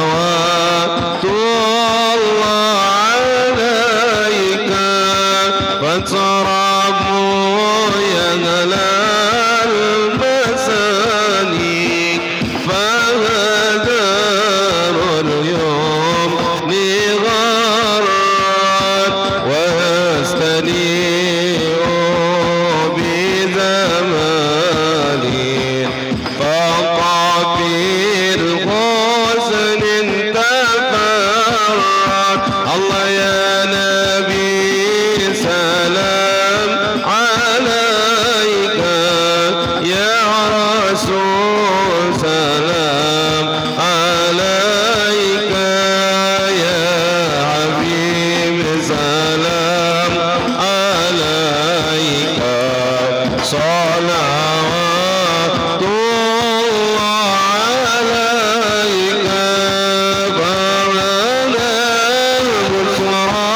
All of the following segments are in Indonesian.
صلوات الله عليك فتربوا يا أهل المساني فهدر اليوم لغرات واستنيروا بزماني فقط بالحسن تفرد الله يا نبي سلام عليك يا رسول سلام عليك يا حبيب سلام عليك صلوات الله عليك فرنا البشرى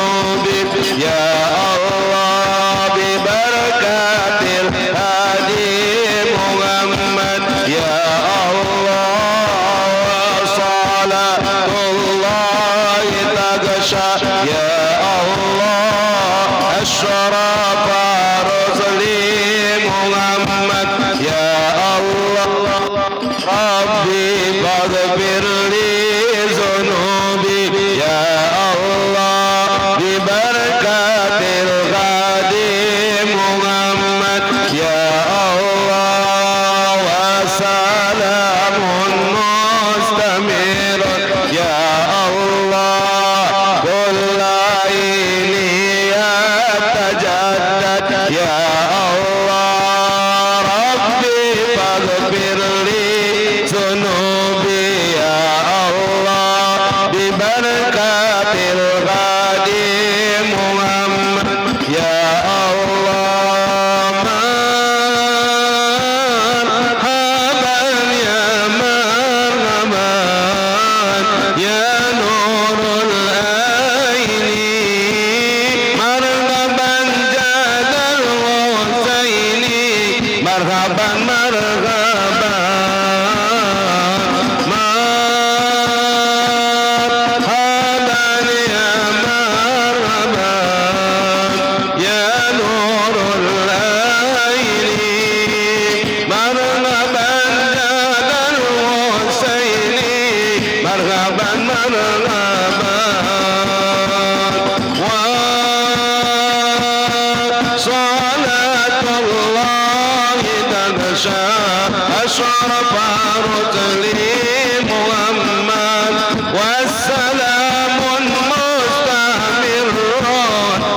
ذنوبي يا الله ببركة الهادي محمد يا الله صلاة الله تغشى يا الله أشرف رسلي محمد يا الله ربي فاغفر لي ذنوبي يا الله ببركة الغادي محمد يا الله وسلام مستمر يا الله كل عين يتجدد يا الله ربي فاغفر لي ذنوبي يا الله ببركة الغادي محمد يا الله مرحبا يا مرحبا يا نور العين مرحبا جاد الحسين مرحبا مرحبا أشرف رسلي محمد والسلام مستمر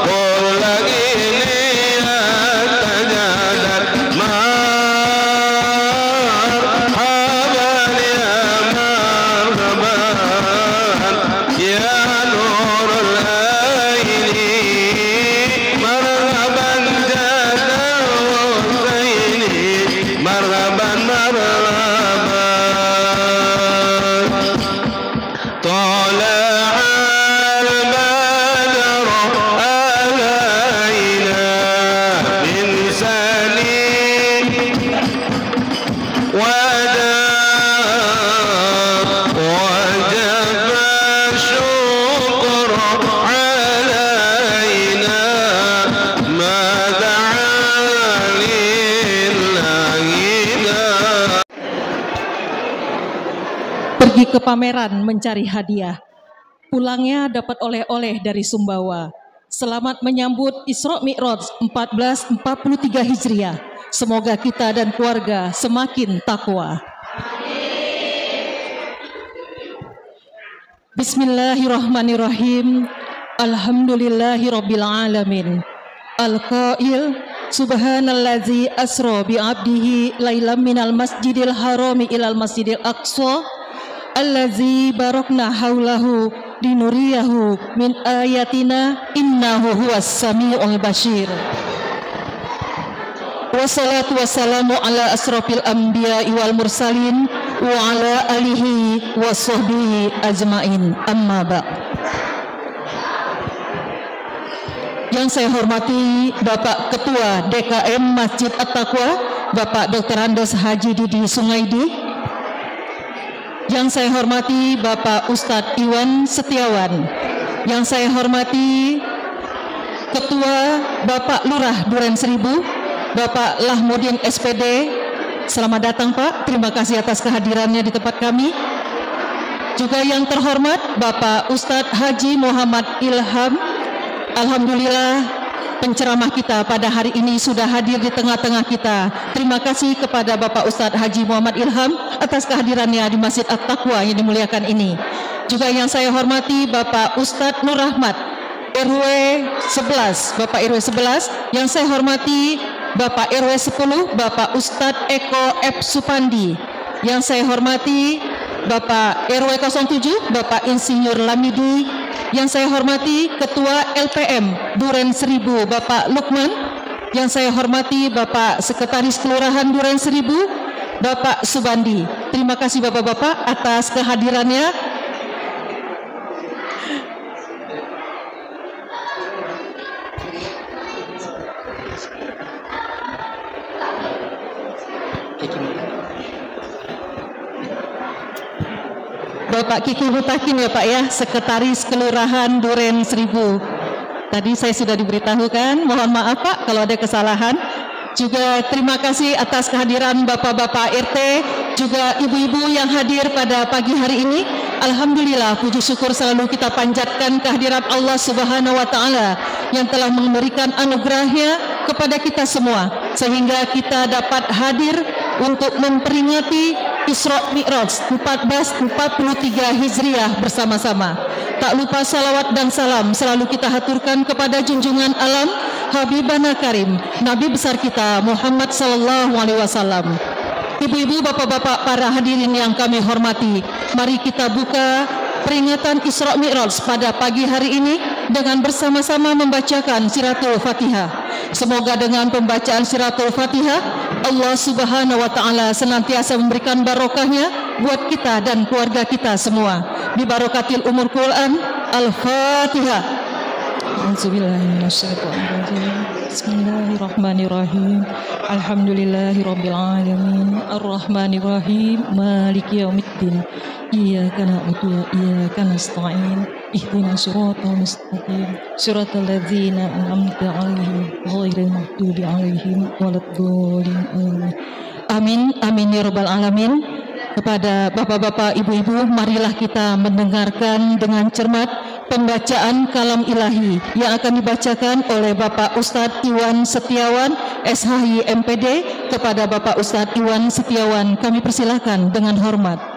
كل حين يتجدد مرحبا يا مرحبا يا نور العين مرحبا جاد الحسين مرحبا مرحبا طلع البدر علينا من سنين وجب الشكر علينا ما دعا pergi ke pameran mencari hadiah. Pulangnya dapat oleh-oleh dari Sumbawa. Selamat menyambut Isra Mi'raj 1443 Hijriah. Semoga kita dan keluarga semakin takwa. Bismillahirrahmanirrahim. Alhamdulillahirabbil alamin. Al-Qail Subhanallazi asra bi 'abdihi lailam minal masjidil harami ilal masjidil aqsa allazi barakna haulahu linuriyahu min ayatina innahu huwas samiul basir. Wassalatu wassalamu ala asrafil anbiya'i wal mursalin wa ala alihi wa sahbihi ajmain, amma ba'd. Yang saya hormati Bapak Ketua DKM Masjid At-Taqwa, Bapak Dr. Andes Haji Didi Sungaidi. Yang saya hormati Bapak Ustadz Iwan Setiawan. Yang saya hormati Ketua Bapak Lurah Duren Seribu, Bapak Lahmudin SPD. Selamat datang Pak, terima kasih atas kehadirannya di tempat kami. Juga yang terhormat Bapak Ustadz Haji Muhammad Ilham. Alhamdulillah penceramah kita pada hari ini sudah hadir di tengah-tengah kita. Terima kasih kepada Bapak Ustadz Haji Muhammad Ilham atas kehadirannya di Masjid At-Taqwa yang dimuliakan ini. Juga yang saya hormati Bapak Ustadz Nur Rahmat RW 11, Bapak RW 11. Yang saya hormati Bapak RW 10, Bapak Ustadz Eko F. Supandi. Yang saya hormati Bapak RW 07, Bapak Insinyur Lamidi. Yang saya hormati Ketua LPM Duren Seribu, Bapak Lukman. Yang saya hormati Bapak Sekretaris Kelurahan Duren Seribu, Bapak Subandi. Terima kasih Bapak-Bapak atas kehadirannya. Bapak Kiki Mutakin ya Pak ya, Sekretaris Kelurahan Duren Seribu. Tadi saya sudah diberitahukan, mohon maaf Pak kalau ada kesalahan. Juga terima kasih atas kehadiran Bapak-Bapak RT, juga Ibu-Ibu yang hadir pada pagi hari ini. Alhamdulillah, puji syukur selalu kita panjatkan kehadirat Allah Subhanahu wa Ta'ala yang telah memberikan anugerahnya kepada kita semua, sehingga kita dapat hadir untuk memperingati Isra Mi'raj 1443 Hijriah bersama-sama. Tak lupa salawat dan salam selalu kita haturkan kepada junjungan alam Habibana Karim, Nabi besar kita Muhammad sallallahu alaihi wasallam. Ibu-ibu, bapak-bapak, para hadirin yang kami hormati, mari kita buka peringatan Isra Mi'raj pada pagi hari ini dengan bersama-sama membacakan Siratul Fatihah. Semoga dengan pembacaan Siratul Fatihah, Allah Subhanahu wa Ta'ala senantiasa memberikan barokahnya buat kita dan keluarga kita semua. Bi barokatil umur Quran. Al-Fatihah. Bismillahirrahmanirrahim. Alhamdulillahirabbil alamin. Arrahmanirrahim. Maliki yaumiddin. Iyyaka na'budu wa iyyaka nasta'in. Ihdinas siratal mustaqim. Siratal ladzina an'amta 'alaihim ghairil maghdubi 'alaihim waladdallin. Amin. Amin ya rabbal alamin. Kepada bapak-bapak, ibu-ibu, marilah kita mendengarkan dengan cermat pembacaan kalam ilahi yang akan dibacakan oleh Bapak Ustadz Iwan Setiawan, SHI MPD. Kepada Bapak Ustadz Iwan Setiawan kami persilakan dengan hormat.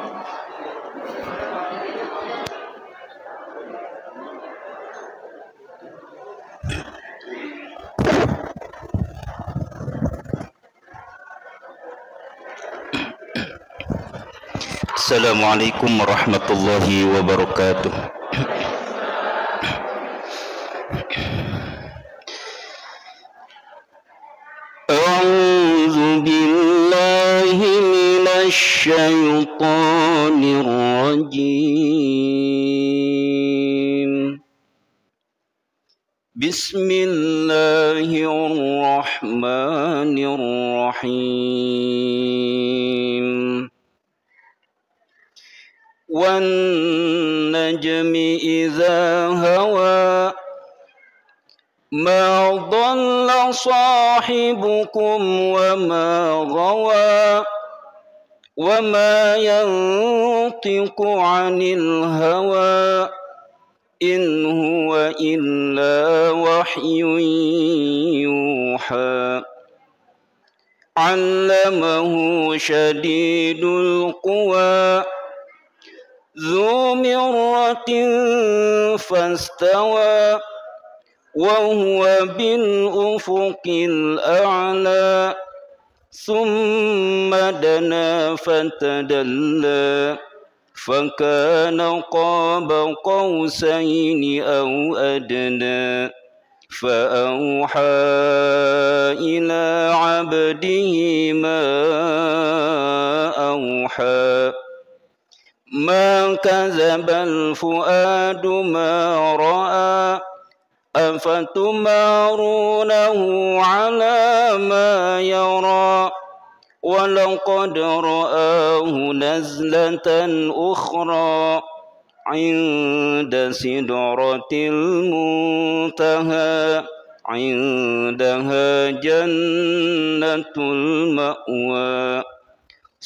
Assalamualaikum warahmatullahi wabarakatuh. A'udzu billahi minasy syaithanir rajim. Bismillahirrahmanirrahim. وَالنَّجْمِ إِذَا هَوَى مَا ضَلَّ صَاحِبُكُمْ وَمَا غَوَى وَمَا يَنطِقُ عَنِ الْهَوَى إِنْ هُوَ إِلَّا وَحْيٌ يُوحَى عَلَّمَهُ شَدِيدُ الْقُوَى ذو مرة فاستوى وهو بالأفق الأعلى ثم دنا فتدلى فكان قاب قوسين أو أدنى فأوحى إلى عبده ما أوحى ما كذب الفؤاد ما رأى أفتمارونه على ما يرى ولقد رآه نزلة أخرى عند سدرة المنتهى عندها جنة المأوى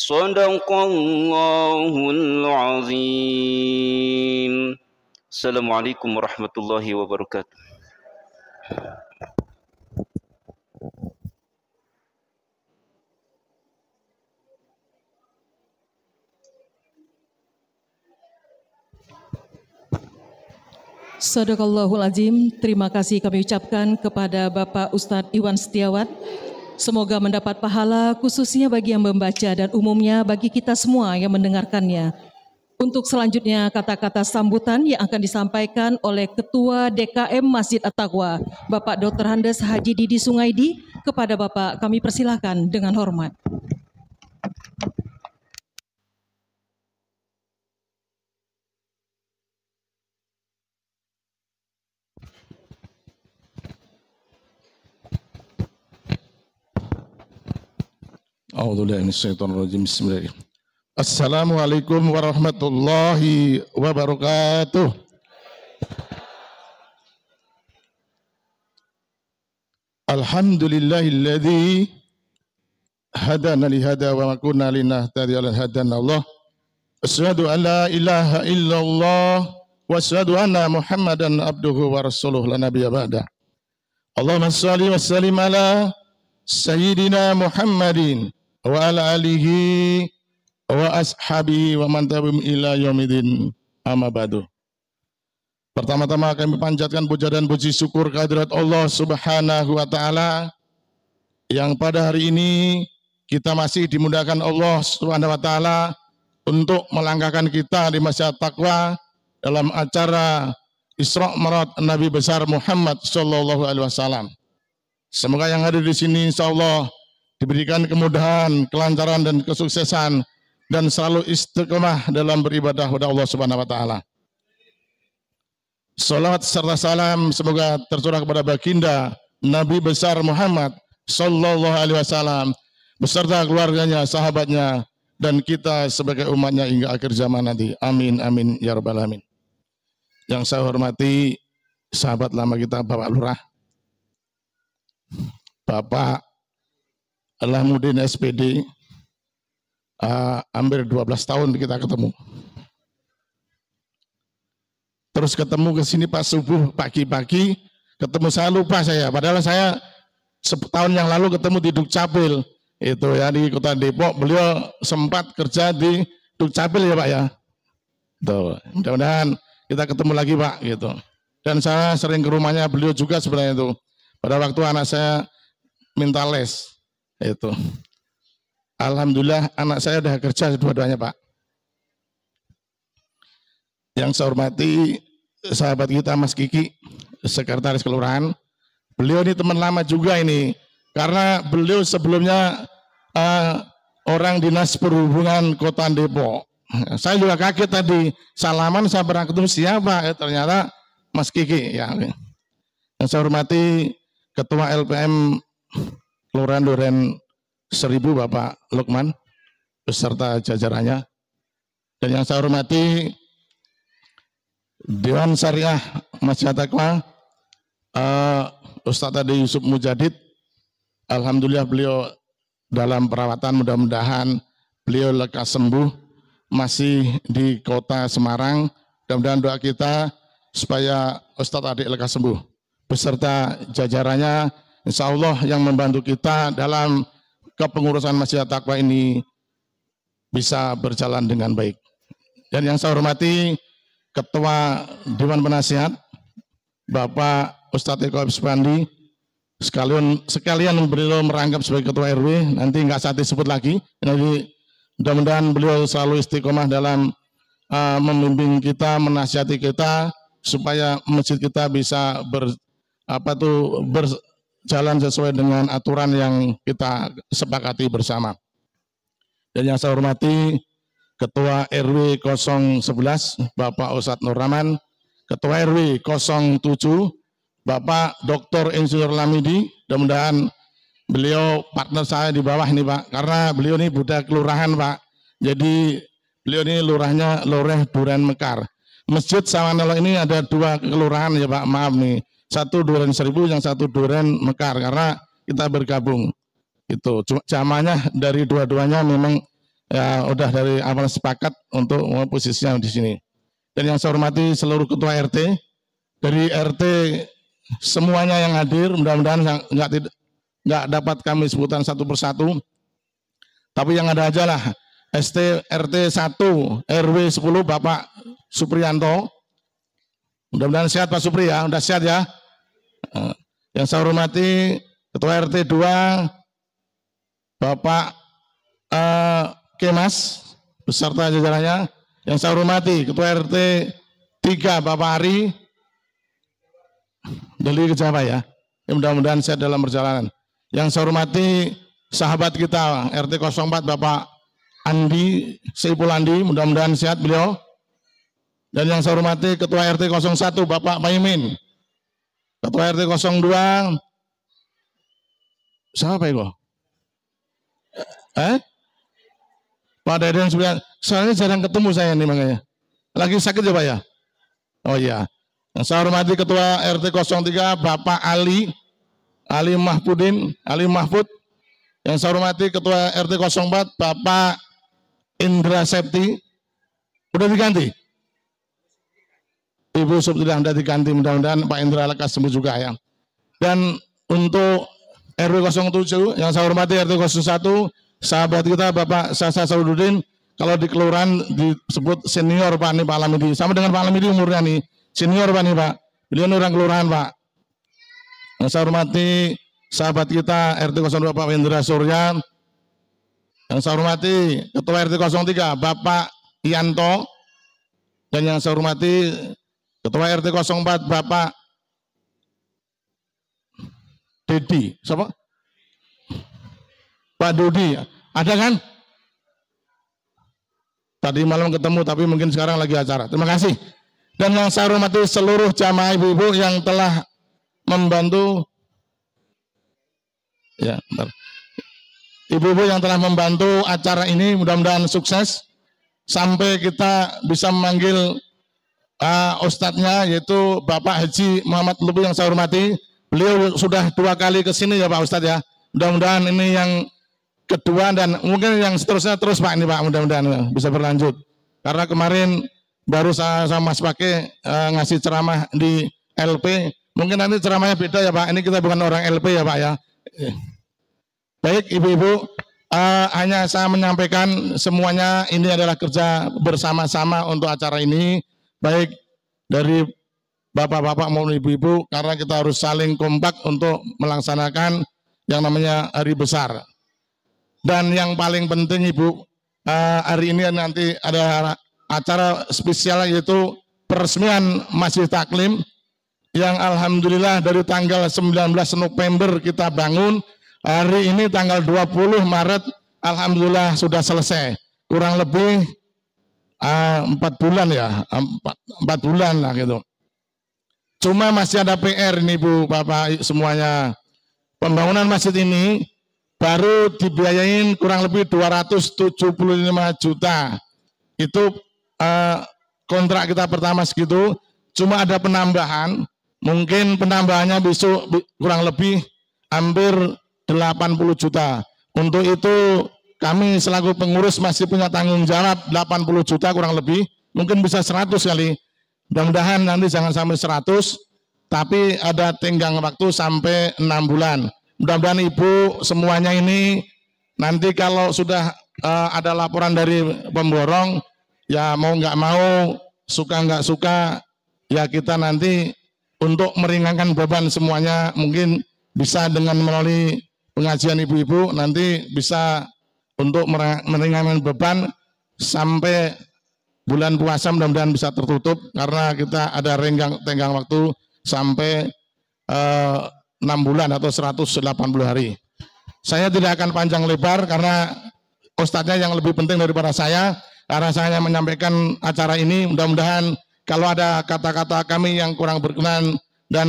Sadaqallahul azim. Assalamualaikum warahmatullahi wabarakatuh. Sadaqallahul azim. Terima kasih kami ucapkan kepada Bapak Ustadz Iwan Setiawan. Semoga mendapat pahala khususnya bagi yang membaca dan umumnya bagi kita semua yang mendengarkannya. Untuk selanjutnya kata-kata sambutan yang akan disampaikan oleh Ketua DKM Masjid At-Taqwa, Bapak Dr. Handes Haji Didi Sungaidi. Kepada Bapak kami persilakan dengan hormat. A'udzubillahi minasyaitonir rajim. Bismillahirrahmanirrahim. Assalamualaikum warahmatullahi wabarakatuh. Alhamdulillahilladzi hadana lihada wa ma kunna linahtadiya lawla hadana Allah. Asyhadu an la ilaha illallah wa asyhadu anna Muhammadan abduhu wa rasuluh la nabiyya ba'da. Allahumma shalli wa sallim ala sayyidina Muhammadin wa ala alihi wa ashabihi wa man tabi'ahum ila yaumidin, amma ba'du. Pertama-tama kami panjatkan puja dan puji syukur kehadirat Allah Subhanahu wa taala yang pada hari ini kita masih dimudahkan Allah Subhanahu wa taala untuk melangkahkan kita di masa takwa dalam acara Isra Mi'raj Nabi besar Muhammad sallallahu alaihi wasallam. Semoga yang hadir di sini insyaallah diberikan kemudahan, kelancaran dan kesuksesan dan selalu istiqomah dalam beribadah kepada Allah Subhanahu wa taala. Salawat serta salam semoga tercurah kepada baginda Nabi besar Muhammad sallallahu alaihi wasallam beserta keluarganya, sahabatnya dan kita sebagai umatnya hingga akhir zaman nanti. Amin amin ya rabbal alamin. Yang saya hormati sahabat lama kita Bapak Lurah, Bapak Lahmudin SPD, hampir 12 tahun kita ketemu. Terus ketemu ke sini pas subuh pagi-pagi, ketemu saya lupa saya. Padahal saya setahun yang lalu ketemu di Dukcapil itu ya di Kota Depok. Beliau sempat kerja di Dukcapil ya Pak ya. Tuh, mudah-mudahan kita ketemu lagi Pak gitu. Dan saya sering ke rumahnya beliau juga sebenarnya itu. Pada waktu anak saya minta les itu. Alhamdulillah anak saya udah kerja dua-duanya Pak. Yang saya hormati sahabat kita Mas Kiki, sekretaris kelurahan. Beliau ini teman lama juga ini, karena beliau sebelumnya orang dinas perhubungan Kota Depok. Saya juga kaget tadi, salaman saya pernah ketemu siapa, ternyata Mas Kiki. Ya. Yang saya hormati Ketua LPM Kelurahan Duren Seribu Bapak Lukman beserta jajarannya. Dan yang saya hormati Dewan Syariah Masjid Taqwa Ustadz Ade Yusuf Mujadid. Alhamdulillah beliau dalam perawatan, mudah-mudahan beliau lekas sembuh, masih di kota Semarang. Mudah-mudahan doa kita supaya Ustadz Ade lekas sembuh beserta jajarannya, insya Allah yang membantu kita dalam kepengurusan Masjid Taqwa ini bisa berjalan dengan baik. Dan yang saya hormati Ketua Dewan Penasihat Bapak Ustadz Eko Abspandi, sekalian beliau merangkap sebagai Ketua RW, nanti nggak saya disebut lagi. Nanti mudah-mudahan beliau selalu istiqomah dalam membimbing kita, menasihati kita supaya masjid kita bisa berjalan sesuai dengan aturan yang kita sepakati bersama. Dan yang saya hormati Ketua RW 011 Bapak Ustadz Nur Rahman, Ketua RW 07 Bapak Dr. Insinyur Lamidi. Mudah-mudahan beliau partner saya di bawah ini Pak, karena beliau ini budak kelurahan Pak. Jadi beliau ini lurahnya Lurah Duren Mekar. Masjid Sawanelo ini ada dua kelurahan ya Pak, maaf nih. Satu Duren Seribu, yang satu Duren Mekar, karena kita bergabung. Itu jamaahnya dari dua-duanya memang ya udah dari awal sepakat untuk posisinya di sini. Dan yang saya hormati seluruh ketua RT, dari RT semuanya yang hadir, mudah-mudahan nggak dapat kami sebutan satu persatu, tapi yang ada aja lah. RT 1 RW 10 Bapak Supriyanto, mudah-mudahan sehat Pak Supri ya, udah sehat ya. Yang saya hormati ketua RT 2 Bapak Kemas beserta jajarannya. Yang saya hormati Ketua RT 3 Bapak Ari dari Kejaba ya. Mudah-mudahan sehat dalam perjalanan. Yang saya hormati sahabat kita RT 04 Bapak Andi Seipul Andi, mudah-mudahan sehat beliau. Dan yang saya hormati Ketua RT 01 Bapak Maimin. Ketua RT 02 siapa itu? Pak Deden sebenarnya, soalnya jarang ketemu saya nih makanya. Lagi sakit ya Pak ya? Oh iya. Yang saya hormati Ketua RT 03 Bapak Ali Mahfud. Yang saya hormati Ketua RT 04 Bapak Indra Septi. Udah diganti? Ibu Subtilah sudah diganti, mudah-mudahan Pak Indra lekas sembuh juga ya. Dan untuk RW 07 yang saya hormati RT 01 sahabat kita Bapak Sasa Saududin, kalau di kelurahan disebut senior Pak nih Pak Lamidi, sama dengan Pak Lamidi umurnya nih, senior Pak nih Pak, beliau orang kelurahan Pak. Yang saya hormati sahabat kita RT 02 Pak Wendra Surya, yang saya hormati Ketua RT 03 Bapak Yanto, dan yang saya hormati Ketua RT 04 Bapak Dedi, siapa? Pak Dodi, ada kan? Tadi malam ketemu tapi mungkin sekarang lagi acara. Terima kasih. Dan yang saya hormati seluruh jamaah ibu-ibu yang telah membantu, ya, bentar. Ibu-ibu yang telah membantu acara ini, mudah-mudahan sukses sampai kita bisa memanggil ustadznya, yaitu Bapak Haji Muhammad Lutfi yang saya hormati. Beliau sudah 2 kali ke sini ya Pak Ustadz ya. Mudah-mudahan ini yang kedua dan mungkin yang seterusnya terus Pak ini Pak, mudah-mudahan bisa berlanjut. Karena kemarin baru saya sama Mas Pake ngasih ceramah di LP. Mungkin nanti ceramahnya beda ya Pak. Ini kita bukan orang LP ya Pak ya. Baik ibu-ibu, hanya saya menyampaikan semuanya ini adalah kerja bersama-sama untuk acara ini. Baik dari bapak-bapak maupun ibu-ibu, karena kita harus saling kompak untuk melaksanakan yang namanya hari besar. Dan yang paling penting Ibu, hari ini nanti ada acara spesial yaitu peresmian Masjid Taklim yang alhamdulillah dari tanggal 19 November kita bangun, hari ini tanggal 20 Maret alhamdulillah sudah selesai. Kurang lebih 4 bulan ya, 4 bulan lah gitu. Cuma masih ada PR nih Bu, Bapak semuanya. Pembangunan masjid ini baru dibiayain kurang lebih 275 juta. Itu kontrak kita pertama segitu. Cuma ada penambahan, mungkin penambahannya besok kurang lebih hampir 80 juta. Untuk itu kami selaku pengurus masih punya tanggung jawab 80 juta kurang lebih. Mungkin bisa 100 kali. Mudah-mudahan nanti jangan sampai 100, tapi ada tenggang waktu sampai 6 bulan. Mudah-mudahan Ibu semuanya ini nanti kalau sudah ada laporan dari pemborong, ya mau nggak mau, suka nggak suka, ya kita nanti untuk meringankan beban semuanya mungkin bisa dengan melalui pengajian ibu-ibu nanti bisa untuk meringankan beban sampai bulan puasa mudah-mudahan bisa tertutup karena kita ada tenggang waktu sampai 6 bulan atau 180 hari. Saya tidak akan panjang lebar karena ustadznya yang lebih penting daripada saya, karena saya menyampaikan acara ini. Mudah-mudahan kalau ada kata-kata kami yang kurang berkenan dan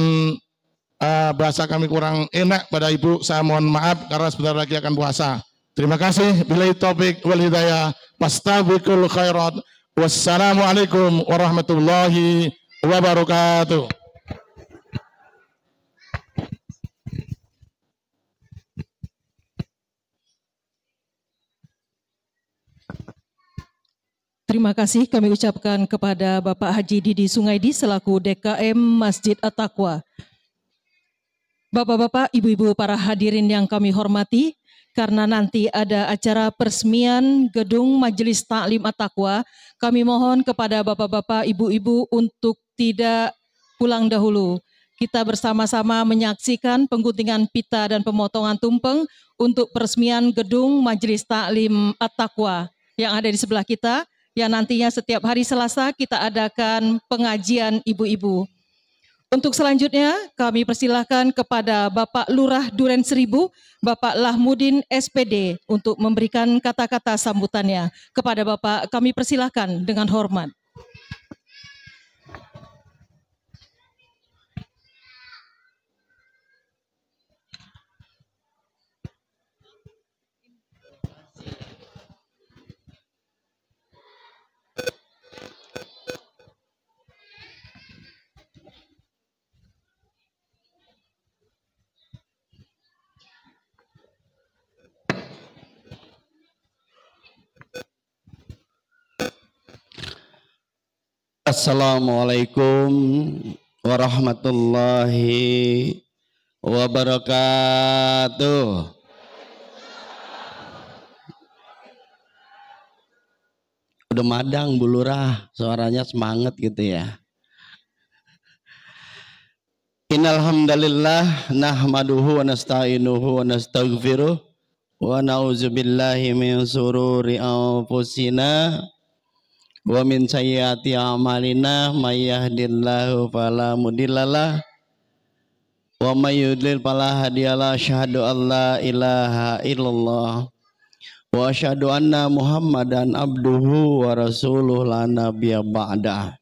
bahasa kami kurang enak pada Ibu, saya mohon maaf karena sebentar lagi akan puasa. Terima kasih. Billahi taufik wal hidayah. Wastabiqul khairat. Wassalamualaikum warahmatullahi wabarakatuh. Terima kasih kami ucapkan kepada Bapak Haji Didi Sungaidi selaku DKM Masjid At-Taqwa. Bapak-bapak, ibu-ibu para hadirin yang kami hormati, karena nanti ada acara peresmian gedung Majelis Taklim At-Taqwa, kami mohon kepada bapak-bapak, ibu-ibu untuk tidak pulang dahulu. Kita bersama-sama menyaksikan pengguntingan pita dan pemotongan tumpeng untuk peresmian gedung Majelis Taklim At-Taqwa yang ada di sebelah kita, yang nantinya setiap hari Selasa kita adakan pengajian ibu-ibu. Untuk selanjutnya kami persilahkan kepada Bapak Lurah Duren Seribu, Bapak Lahmudin SPD untuk memberikan kata-kata sambutannya. Kepada Bapak kami persilahkan dengan hormat. Assalamualaikum warahmatullahi wabarakatuh. Udah madang Bu Lurah, suaranya semangat gitu ya. Innal hamdalillah nahmaduhu wa nasta'inuhu wa nastaghfiruh wa na'udzubillahi min sururi anfusina wa min sayyiati a'malina may yahdihillahu fala mudhillalah wa may yudlil fala hadiyalah. Asyhadu an la ilaha illallah wa asyhadu anna Muhammadan abduhu wa rasuluh la nabiyya ba'dah.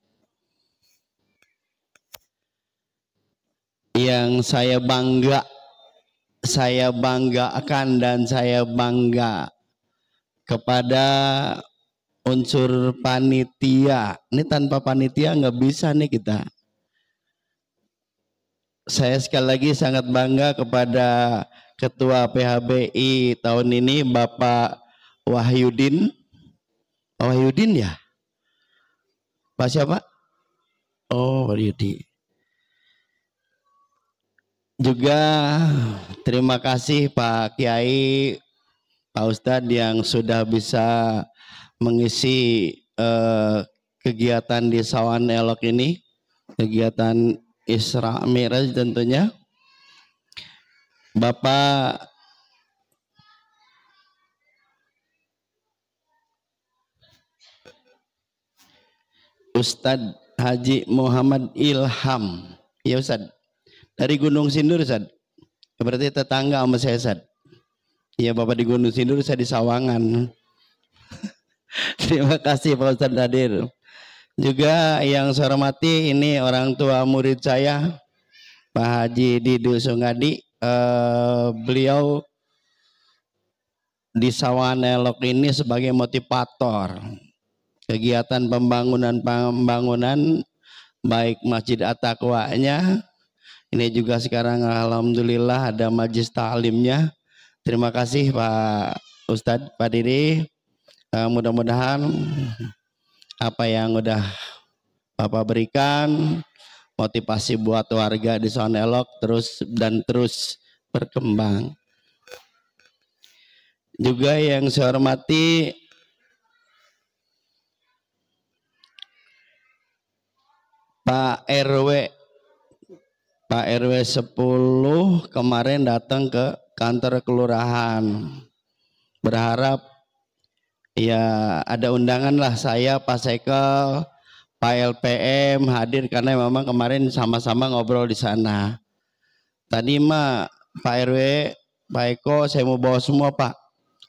Yang saya banggakan dan saya bangga kepada unsur panitia. Ini tanpa panitia nggak bisa nih kita. Saya sekali lagi sangat bangga kepada Ketua PHBI tahun ini Bapak Wahyudin. Pak Wahyudin ya? Pak siapa? Oh, Wahyudin. Juga terima kasih Pak Kiai, Pak Ustadz yang sudah bisa mengisi kegiatan di Sawan Elok ini, kegiatan Isra Mi'raj tentunya. Bapak Ustadz Haji Muhammad Ilham, ya Ustadz. Dari Gunung Sindur, Ustaz. Berarti tetangga sama saya, Ustaz. Iya, Bapak di Gunung Sindur, saya di Sawangan. Terima kasih Pak Ustaz hadir. Juga yang saya hormati ini orang tua murid saya, Pak Haji Didu Sungadi. Beliau di Sawangan Elok ini sebagai motivator kegiatan pembangunan baik Masjid At-Taqwa-nya. Ini juga sekarang alhamdulillah ada majlis ta'limnya. Terima kasih Pak Ustadz, Pak Diri. Mudah-mudahan apa yang udah Bapak berikan motivasi buat warga di Sawan Elok terus berkembang. Juga yang saya hormati Pak RW 10 kemarin datang ke kantor kelurahan. Berharap ya ada undangan lah, saya Pak Sekel, Pak LPM hadir karena memang kemarin sama-sama ngobrol di sana. Tadi mah Pak RW, Pak Eko saya mau bawa semua Pak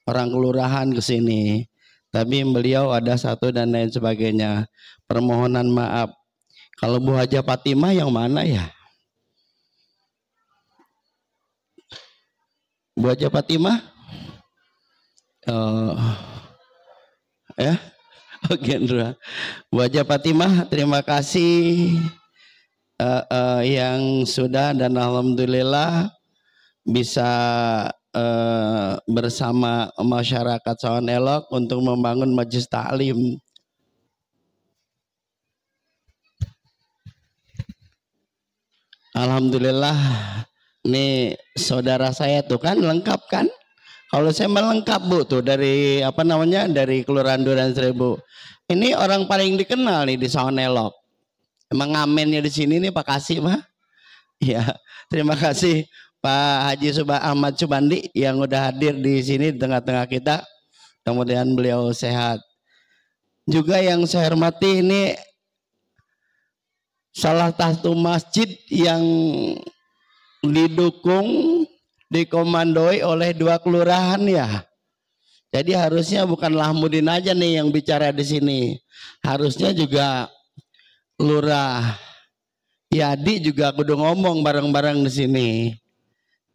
orang kelurahan ke sini. Tapi beliau ada satu dan lain sebagainya. Permohonan maaf. Kalau Bu Haja Fatimah yang mana ya? Bu Haja Fatimah, ya, oke, Bu Haja Fatimah, terima kasih yang sudah dan alhamdulillah bisa bersama masyarakat Sawan Elok untuk membangun majlis ta'lim. Alhamdulillah. Nih saudara saya tuh kan lengkap kan? Kalau saya melengkap Bu tuh dari dari Kelurahan Duren Seribu. Ini orang paling dikenal nih di Sawan Elok. Emang ngamennya di sini nih Pak Kasih mah. Ya, terima kasih Pak Haji Ahmad Subandi yang udah hadir di sini di tengah-tengah kita. Mudah-mudahan beliau sehat. Juga yang saya hormati ini salah satu masjid yang didukung, dikomandoi oleh 2 kelurahan ya. Jadi harusnya bukan Lahmudin aja nih yang bicara di sini. Harusnya juga Lurah Yadi juga kudu ngomong bareng-bareng di sini.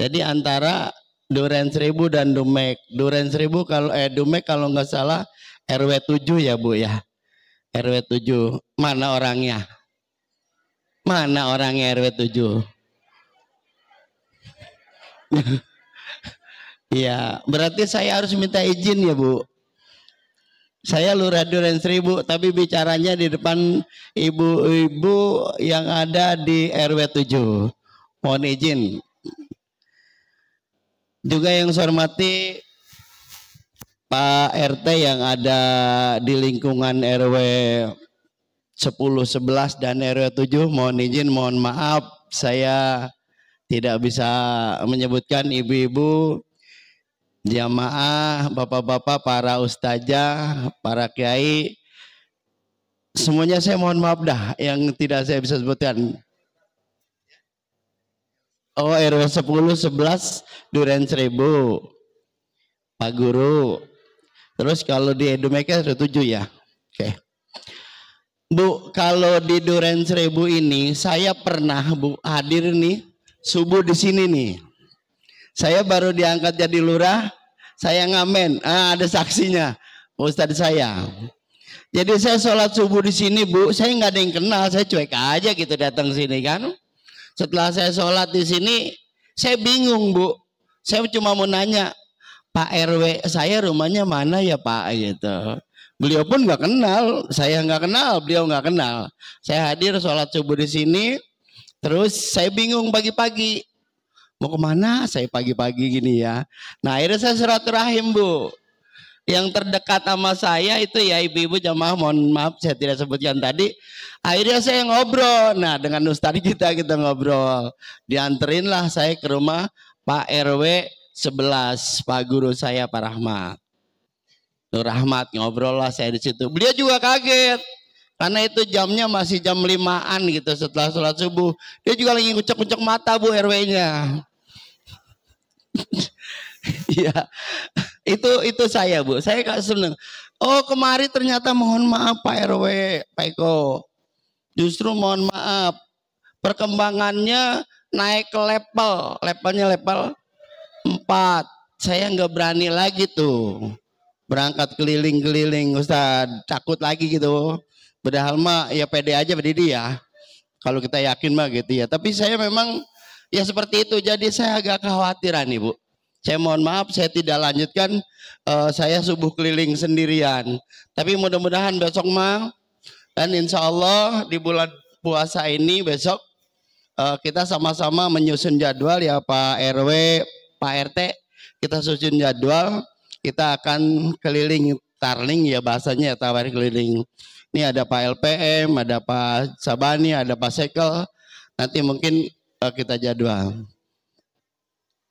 Jadi antara Duren Seribu dan Dumek. Duren Seribu kalau Dumek kalau nggak salah RW 7 ya Bu ya. RW 7. Mana orangnya? Mana orangnya RW 7? Ya, berarti saya harus minta izin ya Bu. Saya Lurah Duren Seribu, tapi bicaranya di depan ibu-ibu yang ada di RW 7. Mohon izin. Juga yang saya hormati Pak RT yang ada di lingkungan RW 10, 11 dan RW 7, mohon izin, mohon maaf saya tidak bisa menyebutkan ibu-ibu, jamaah, bapak-bapak, para ustazah, para kiai, semuanya saya mohon maaf dah yang tidak saya bisa sebutkan. Oh, RW 10, 11 Duren Seribu, Pak Guru. Terus kalau di Edumeka 7 ya. Oke. Bu, kalau di Duren Seribu ini saya pernah Bu hadir nih subuh di sini nih. Saya baru diangkat jadi lurah, saya ngamen. Ada saksinya, Ustadz saya. Jadi saya sholat subuh di sini Bu, saya nggak ada yang kenal, saya cuek aja gitu datang sini kan. Setelah saya sholat di sini, saya bingung Bu. Saya cuma mau nanya, Pak RW saya rumahnya mana ya Pak gitu. Beliau pun nggak kenal, saya nggak kenal, beliau nggak kenal. Saya hadir sholat subuh di sini, terus saya bingung pagi-pagi. Mau kemana saya pagi-pagi gini ya. Nah akhirnya saya silaturahim Bu. Yang terdekat sama saya itu ya ibu-ibu jamaah, mohon maaf saya tidak sebutkan tadi. Akhirnya saya ngobrol. Nah dengan Ustadz kita ngobrol. Dianterin lah saya ke rumah Pak RW 11, Pak Guru saya Pak Rahmat. Nur Rahmat, ngobrol lah saya di situ. Beliau juga kaget. Karena itu jamnya masih jam 5-an gitu setelah sholat subuh. Dia juga lagi ngucek-ngucek mata Bu RW-nya. Iya, itu saya Bu. Saya gak seneng. Oh kemari ternyata mohon maaf Pak RW, Pak Eko. Justru mohon maaf. Perkembangannya naik ke levelnya level 4. Saya nggak berani lagi tuh. Berangkat keliling-keliling Ustaz. Takut lagi gitu. Padahal mah ya pede aja berdiri ya. Kalau kita yakin mah gitu ya. Tapi saya memang ya seperti itu. Jadi saya agak kekhawatiran Ibu. Saya mohon maaf saya tidak lanjutkan. Saya subuh keliling sendirian. Tapi mudah-mudahan besok mah. Dan insya Allah di bulan puasa ini besok. Kita sama-sama menyusun jadwal ya Pak RW, Pak RT. Kita susun jadwal. Kita akan keliling tarling ya bahasanya ya tawar keliling. Ini ada Pak LPM, ada Pak Sabani, ada Pak Sekel. Nanti mungkin kita jadwal.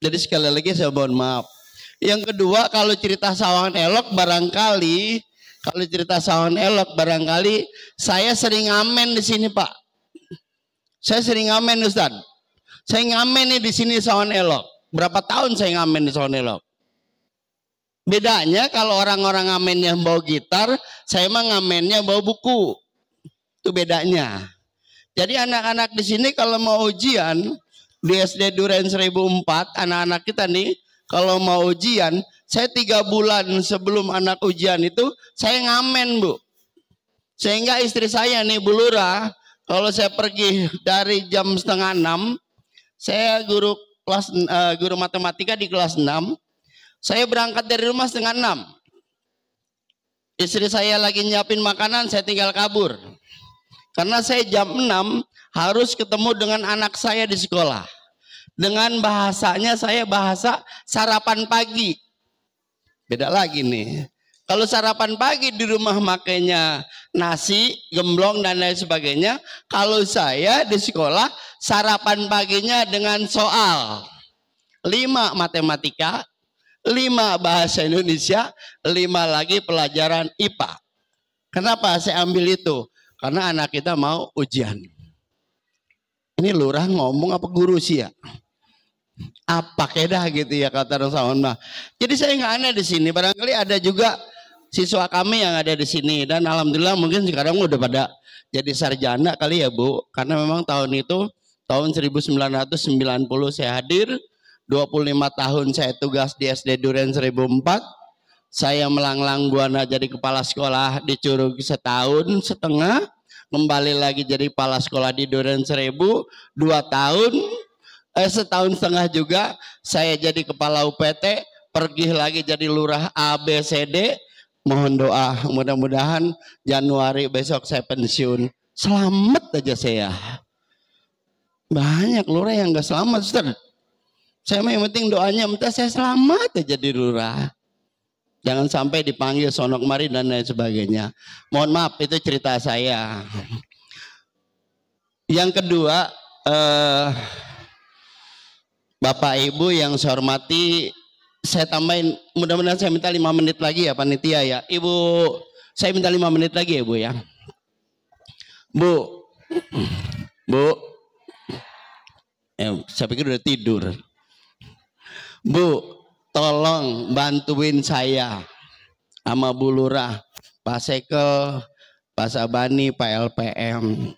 Jadi sekali lagi saya mohon maaf. Yang kedua kalau cerita Sawangan Elok barangkali saya sering ngamen di sini Pak. Saya sering ngamen Ustaz. Saya ngamen nih di sini Sawangan Elok. Berapa tahun saya ngamen di Sawangan Elok. Bedanya kalau orang-orang ngamennya bawa gitar, saya mah ngamennya bawa buku. Itu bedanya. Jadi anak-anak di sini kalau mau ujian di SD Duren 1004, anak-anak kita nih kalau mau ujian, saya 3 bulan sebelum anak ujian itu saya ngamen Bu. Sehingga istri saya nih Bu Lurah, kalau saya pergi dari jam 5:30, saya guru matematika di kelas 6. Saya berangkat dari rumah 5:30. Istri saya lagi nyiapin makanan, saya tinggal kabur. Karena saya jam 6 harus ketemu dengan anak saya di sekolah. Dengan bahasanya saya bahasa sarapan pagi. Beda lagi nih. Kalau sarapan pagi di rumah makanya nasi, gemblong dan lain sebagainya. Kalau saya di sekolah sarapan paginya dengan soal. 5 matematika. 5 bahasa Indonesia, 5 lagi pelajaran IPA. Kenapa saya ambil itu? Karena anak kita mau ujian. Ini lurah ngomong apa guru sih ya? Apa kedah gitu ya kata Rasulullah. Jadi saya nggak aneh di sini. Barangkali ada juga siswa kami yang ada di sini dan alhamdulillah mungkin sekarang udah pada jadi sarjana kali ya Bu. Karena memang tahun itu tahun 1990 saya hadir. 25 tahun saya tugas di SD Duren 1004. Saya melanglang buana jadi kepala sekolah di Curug 1,5 tahun. Kembali lagi jadi kepala sekolah di Duren 1000 2 tahun. 1,5 tahun juga saya jadi kepala UPT. Pergi lagi jadi lurah ABCD. Mohon doa, mudah-mudahan Januari besok saya pensiun. Selamat aja saya. Banyak lurah yang gak selamat, Ustaz. Saya yang penting doanya, minta saya selamat aja di lurah. Jangan sampai dipanggil sono kemari dan lain sebagainya. Mohon maaf, itu cerita saya. Yang kedua, Bapak Ibu yang saya hormati, saya tambahin, mudah-mudahan saya minta 5 menit lagi ya panitia ya. Ibu, saya minta 5 menit lagi ya Bu ya. Bu, saya pikir udah tidur. Bu, tolong bantuin saya sama Bu Lurah, Pak Sekel, Pak Sabani, Pak LPM.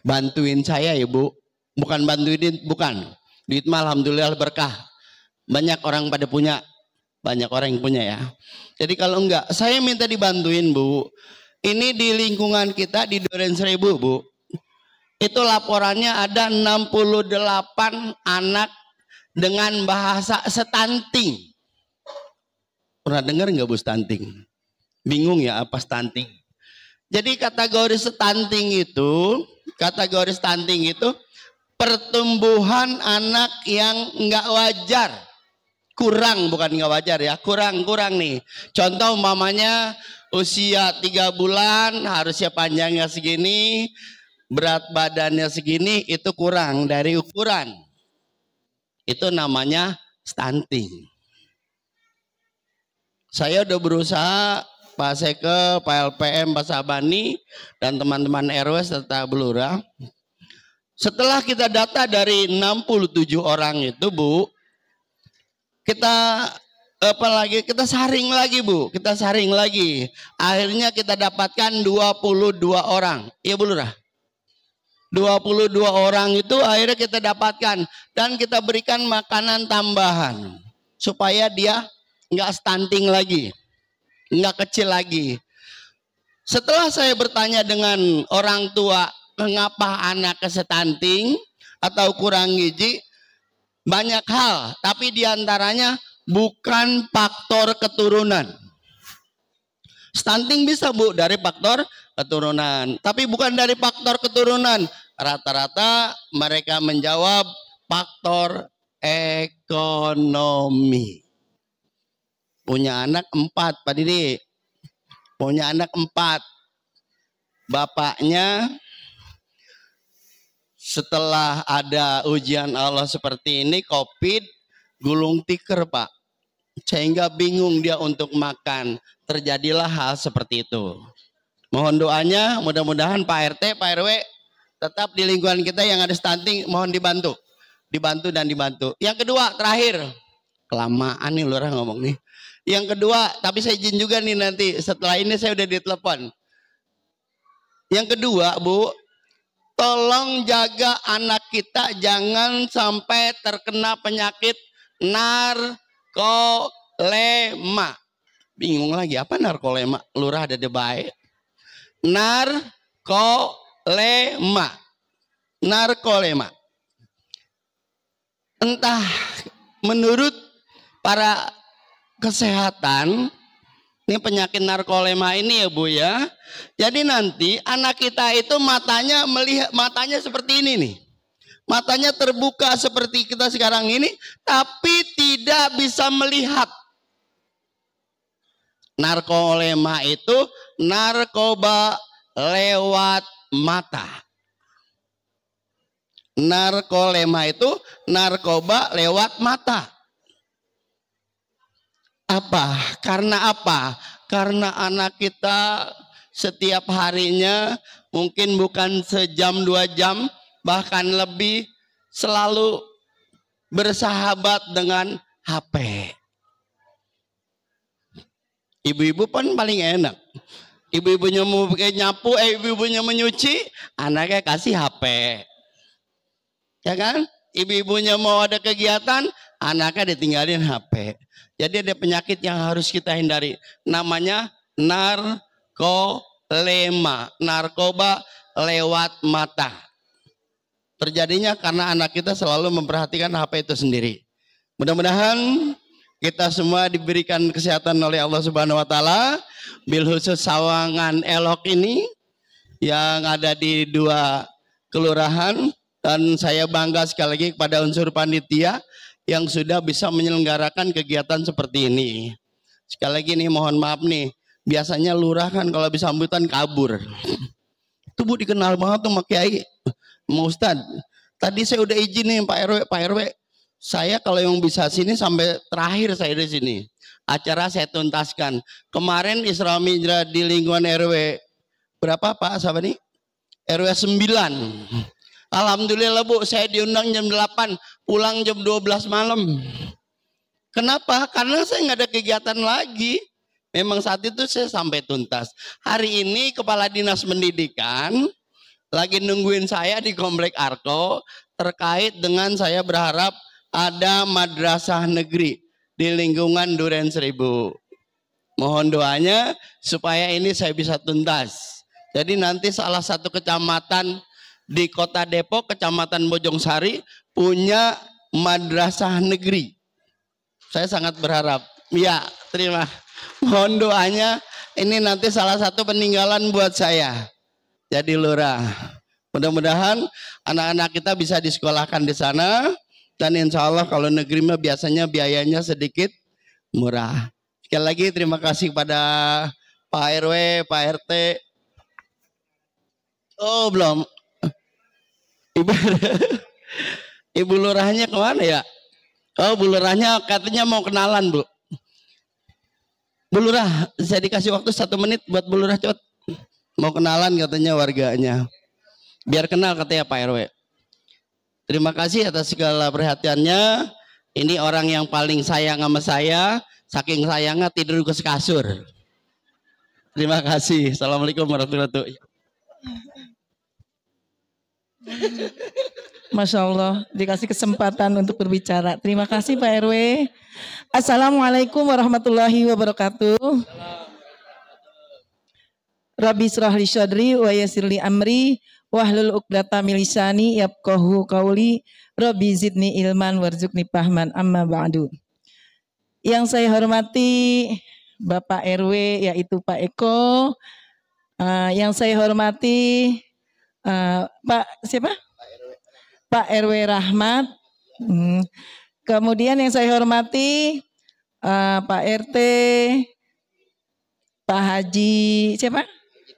Bantuin saya ya Bu. Bukan bantuin, bukan. Duit mah alhamdulillah berkah. Banyak orang pada punya, banyak orang yang punya ya. Jadi kalau enggak, saya minta dibantuin Bu. Ini di lingkungan kita di Duren Seribu Bu. Itu laporannya ada 68 anak dengan bahasa stunting. Pernah dengar nggak Bu stunting? Bingung ya apa stunting? Jadi kategori stunting itu pertumbuhan anak yang nggak wajar. Kurang, bukan nggak wajar ya, kurang nih. Contoh umpamanya usia 3 bulan harusnya panjangnya segini, berat badannya segini, itu kurang dari ukuran. Itu namanya stunting. Saya udah berusaha, Pak Seke, Pak LPM, Pak Sabani, dan teman-teman RW serta Belura. Setelah kita data dari 67 orang itu Bu, kita saring lagi Bu, kita saring lagi. Akhirnya kita dapatkan 22 orang. Iya Bu Lurah? 22 orang itu akhirnya kita dapatkan. Dan kita berikan makanan tambahan. Supaya dia nggak stunting lagi. Nggak kecil lagi. Setelah saya bertanya dengan orang tua, mengapa anak stunting atau kurang gizi? Banyak hal, tapi diantaranya bukan faktor keturunan. Stunting bisa Bu dari faktor keturunan, tapi bukan dari faktor keturunan. Rata-rata mereka menjawab faktor ekonomi. Punya anak 4, Pak Didi. Punya anak 4. Bapaknya setelah ada ujian Allah seperti ini, COVID, gulung tikar Pak. Sehingga bingung dia untuk makan. Terjadilah hal seperti itu. Mohon doanya, mudah-mudahan Pak RT, Pak RW, tetap di lingkungan kita yang ada stunting, mohon dibantu. Dibantu dan dibantu. Yang kedua, terakhir. Kelamaan nih Lurah ngomong nih. Yang kedua, tapi saya izin juga nih nanti, setelah ini saya udah ditelepon. Yang kedua Bu, tolong jaga anak kita jangan sampai terkena penyakit narkolema. Bingung lagi apa narkolema? Lurah ada baik. Narkolema. Entah menurut para kesehatan, ini penyakit narkolema ini ya Bu ya. Jadi nanti anak kita itu matanya seperti ini nih. Matanya terbuka seperti kita sekarang ini, tapi tidak bisa melihat. Narkolema itu narkoba lewat mata. Narkolema itu narkoba lewat mata. Apa? Karena apa? Karena anak kita setiap harinya mungkin bukan sejam 2 jam, bahkan lebih selalu bersahabat dengan HP. Ibu-ibu pun paling enak. Ibu-ibunya mau nyapu, ibu-ibunya menyuci, anaknya kasih HP. Ya kan? Ibu-ibunya mau ada kegiatan, anaknya ditinggalin HP. Jadi ada penyakit yang harus kita hindari. Namanya narkolema. Narkoba lewat mata. Terjadinya karena anak kita selalu memperhatikan HP itu sendiri. Mudah-mudahan kita semua diberikan kesehatan oleh Allah Subhanahu wa taala. Bil khusus Sawangan Elok ini yang ada di 2 kelurahan, dan saya bangga sekali lagi kepada unsur panitia yang sudah bisa menyelenggarakan kegiatan seperti ini. Sekali lagi nih mohon maaf nih, biasanya lurah kan kalau bisa sambutan kabur. Itu Bu dikenal banget tuh sama Kiai, sama Ustad. Tadi saya udah izin nih Pak RW, saya kalau yang bisa sini sampai terakhir saya di sini. Acara saya tuntaskan. Kemarin Isra Mi'raj di lingkungan RW berapa Pak? Siapa nih? RW 9. Alhamdulillah Bu, saya diundang jam 8, pulang jam 12 malam. Kenapa? Karena saya nggak ada kegiatan lagi. Memang saat itu saya sampai tuntas. Hari ini Kepala Dinas Pendidikan lagi nungguin saya di Komplek Arko terkait dengan saya berharap ada madrasah negeri di lingkungan Duren Seribu. Mohon doanya supaya ini saya bisa tuntas. Jadi nanti salah satu kecamatan di Kota Depok, Kecamatan Bojongsari punya madrasah negeri. Saya sangat berharap. Ya, terima. Mohon doanya, ini nanti salah satu peninggalan buat saya. Jadi lurah. Mudah-mudahan anak-anak kita bisa disekolahkan di sana. Dan insya Allah kalau negeri mah biasanya biayanya sedikit murah. Sekali lagi terima kasih kepada Pak RW, Pak RT. Oh belum. Ibu lurahnya kemana ya? Oh Bu lurahnya katanya mau kenalan Bu. Bu lurah, saya dikasih waktu 1 menit buat Bu lurah cepat. Mau kenalan katanya warganya. Biar kenal katanya Pak RW. Terima kasih atas segala perhatiannya. Ini orang yang paling sayang sama saya. Saking sayangnya tidur ke kasur. Terima kasih. Assalamualaikum warahmatullahi wabarakatuh. Masya Allah, dikasih kesempatan untuk berbicara. Terima kasih Pak RW. Assalamualaikum warahmatullahi wabarakatuh. Rabbi shrah li syadri wa yassir li amri wahlul 'uqdatam min lisani yafqahu qauli. Rabbi zidni ilman warzuqni fahman, amma ba'du. Yang saya hormati Bapak RW yaitu Pak Eko. Yang saya hormati Pak siapa? Pak RW Rahmat. Kemudian yang saya hormati Pak RT, Pak Haji siapa?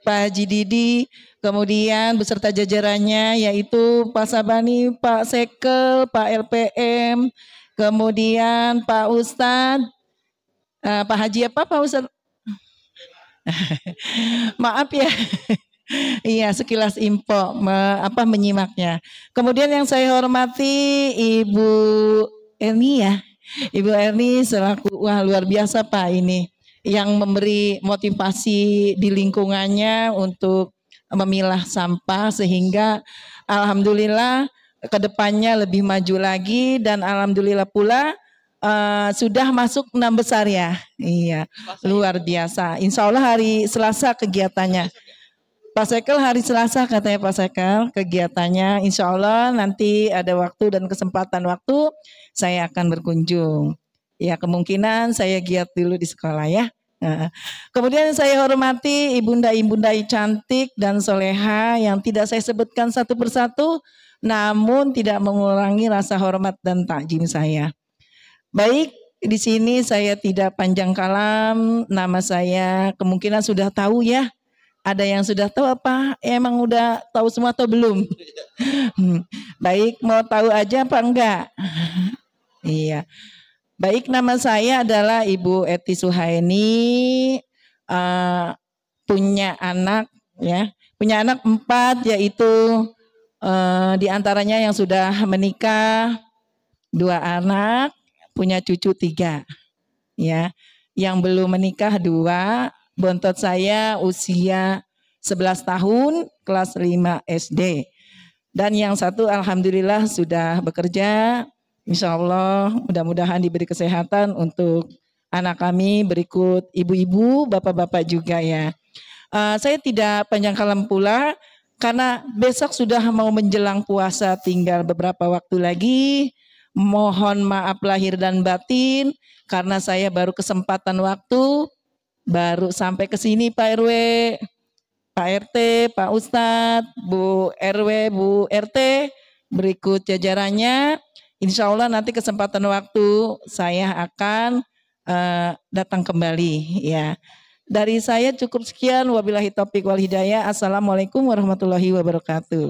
Pak Haji Didi. Kemudian beserta jajarannya yaitu Pak Sabani, Pak Sekel, Pak LPM, kemudian Pak Ustadz, Pak Haji apa Pak Ustadz? Maaf ya, iya sekilas info menyimaknya. Kemudian yang saya hormati Ibu Erni ya, Ibu Erni selaku wah luar biasa Pak ini yang memberi motivasi di lingkungannya untuk memilah sampah sehingga alhamdulillah kedepannya lebih maju lagi dan alhamdulillah pula sudah masuk 6 besar ya. Iya, luar biasa. Insya Allah hari Selasa kegiatannya. Pak Sekel hari Selasa katanya Pak Sekel kegiatannya. Insya Allah nanti ada waktu dan kesempatan waktu saya akan berkunjung. Ya kemungkinan saya giat dulu di sekolah ya. Nah, kemudian saya hormati ibunda-ibunda cantik dan soleha yang tidak saya sebutkan satu persatu, namun tidak mengurangi rasa hormat dan takjim saya. Baik, di sini saya tidak panjang kalam, nama saya kemungkinan sudah tahu ya. Ada yang sudah tahu apa? Emang udah tahu semua atau belum? Baik, mau tahu aja apa enggak? Iya. Baik, nama saya adalah Ibu Eti Suhaini, punya anak ya, punya anak 4 yaitu diantaranya yang sudah menikah 2 anak, punya cucu 3 ya, yang belum menikah 2, bontot saya usia 11 tahun, kelas 5 SD, dan yang satu alhamdulillah sudah bekerja. Insya Allah mudah-mudahan diberi kesehatan untuk anak kami berikut ibu-ibu, bapak-bapak juga ya. Saya tidak panjang kalam pula karena besok sudah mau menjelang puasa tinggal beberapa waktu lagi. Mohon maaf lahir dan batin karena saya baru kesempatan waktu, baru sampai ke sini Pak RW, Pak RT, Pak Ustadz, Bu RW, Bu RT, berikut jajarannya. Insya Allah nanti kesempatan waktu saya akan datang kembali ya. Dari saya cukup sekian. Wabillahi taufiq wal hidayah. Assalamualaikum warahmatullahi wabarakatuh.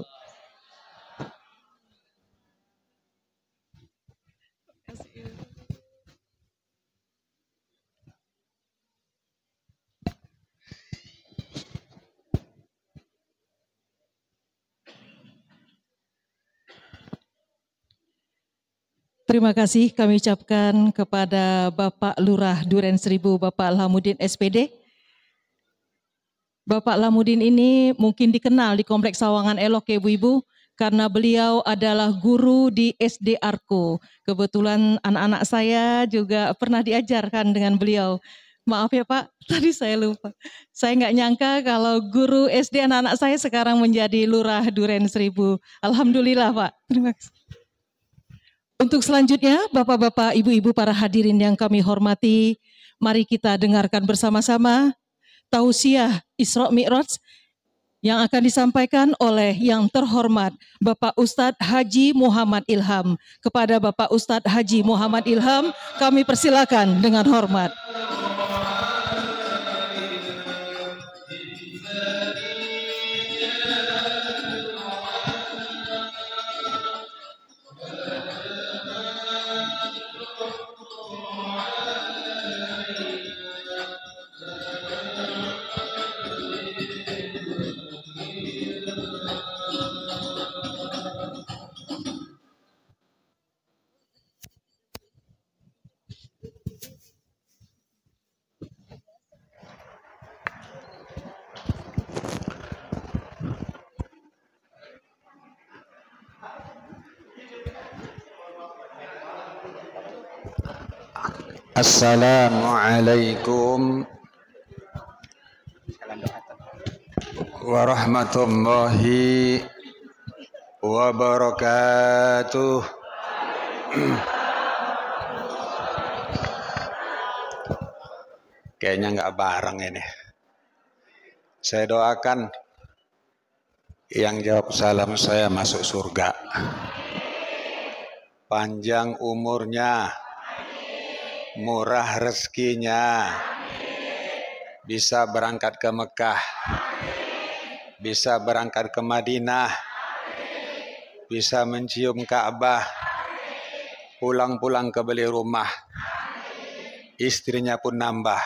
Terima kasih kami ucapkan kepada Bapak Lurah Duren Seribu, Bapak Lamuddin SPD. Bapak Lamuddin ini mungkin dikenal di Kompleks Sawangan Elok ya Ibu-Ibu, karena beliau adalah guru di SD Arko. Kebetulan anak-anak saya juga pernah diajarkan dengan beliau. Maaf ya Pak, tadi saya lupa. Saya nggak nyangka kalau guru SD anak-anak saya sekarang menjadi Lurah Duren Seribu. Alhamdulillah Pak, terima kasih. Untuk selanjutnya, Bapak-Bapak, Ibu-Ibu, para hadirin yang kami hormati, mari kita dengarkan bersama-sama tausiah Isra Mi'raj yang akan disampaikan oleh yang terhormat Bapak Ustadz Haji Muhammad Ilham. Kepada Bapak Ustadz Haji Muhammad Ilham, kami persilakan dengan hormat. Assalamualaikum warahmatullahi wabarakatuh. Kayaknya nggak bareng ini. Saya doakan yang jawab salam saya masuk surga, panjang umurnya, murah rezekinya, bisa berangkat ke Mekah, bisa berangkat ke Madinah, bisa mencium Ka'bah, pulang-pulang ke beli rumah, istrinya pun nambah.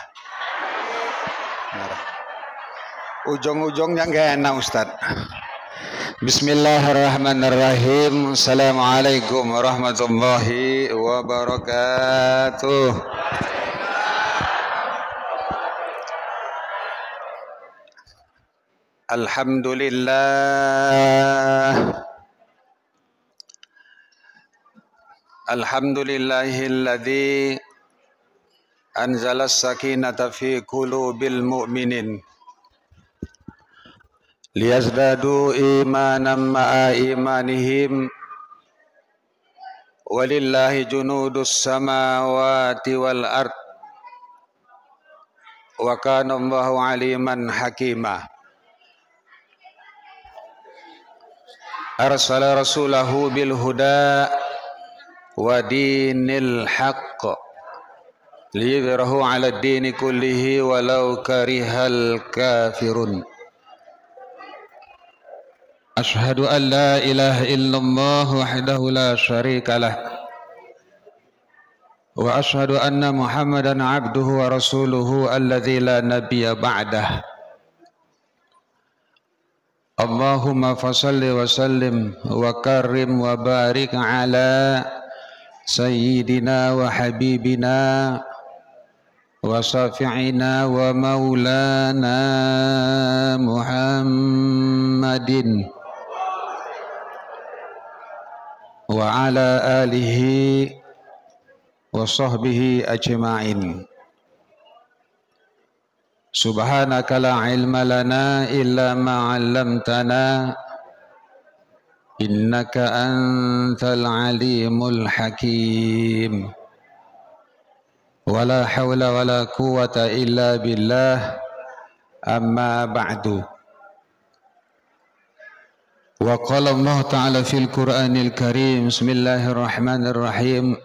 Ujung-ujungnya nggak enak Ustadz. Bismillahirrahmanirrahim. Assalamualaikum warahmatullahi wabarakatuh. Alhamdulillah. Alhamdulillahilladzi anzala as-sakinata fi qulubil mu'minin liyazdadu imanan ma'a imanihim walillahi junudus samawati wal ard wa kana Allahu aliman hakima. Arsala rasulahu bil huda wa dinil haqq liyudhhirahu 'ala ad-dini kullihi walau karihal kafirun. Ashhadu an la ilaha illallah wahdahu la syarika lah wa ashhadu anna Muhammadan abduhu wa rasuluhu alladzi la nabiyya ba'dah. Allahumma fasalli wa sallim wa karrim wa barik ala sayyidina wa habibina wa syafi'ina wa maulana Muhammadin wa ala alihi wa sahbihi ajma'in. Subhanaka la ilma lana illa ma 'allamtana إنك أنت العليم الحكيم ولا حول ولا قوة إلا بالله أما بعد وقال الله تعالى في القرآن الكريم بسم الله الرحمن الرحيم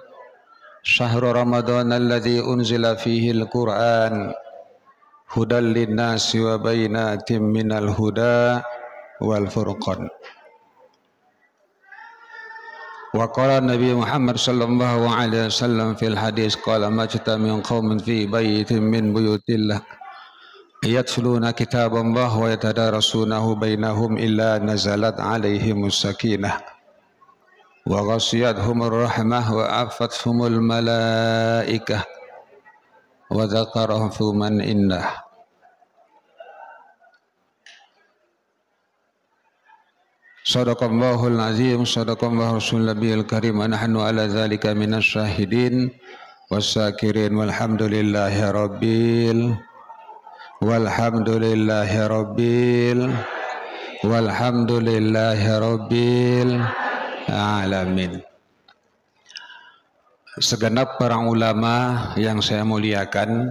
شهر رمضان الذي أنزل فيه القرآن هدى للناس وبينات من الهدى والفرقان وقال النبي محمد صلى الله عليه وسلم في الحديث قال ما اجتمع قوم في بيت من بيوت الله يتلون كتاب الله ويتدارسونه بينهم إلا نزلت عليهم السكينة وغشيتهم الرحمة وعفتهم الملائكة وذكرهم في من عنده. Sadaqallahul azim, sadaqallahu rasul nabiyil karim, wa nahnu ala dzalika minasy syahidin wasyakirin walhamdulillahi rabbil alamin. Segenap para ulama yang saya muliakan,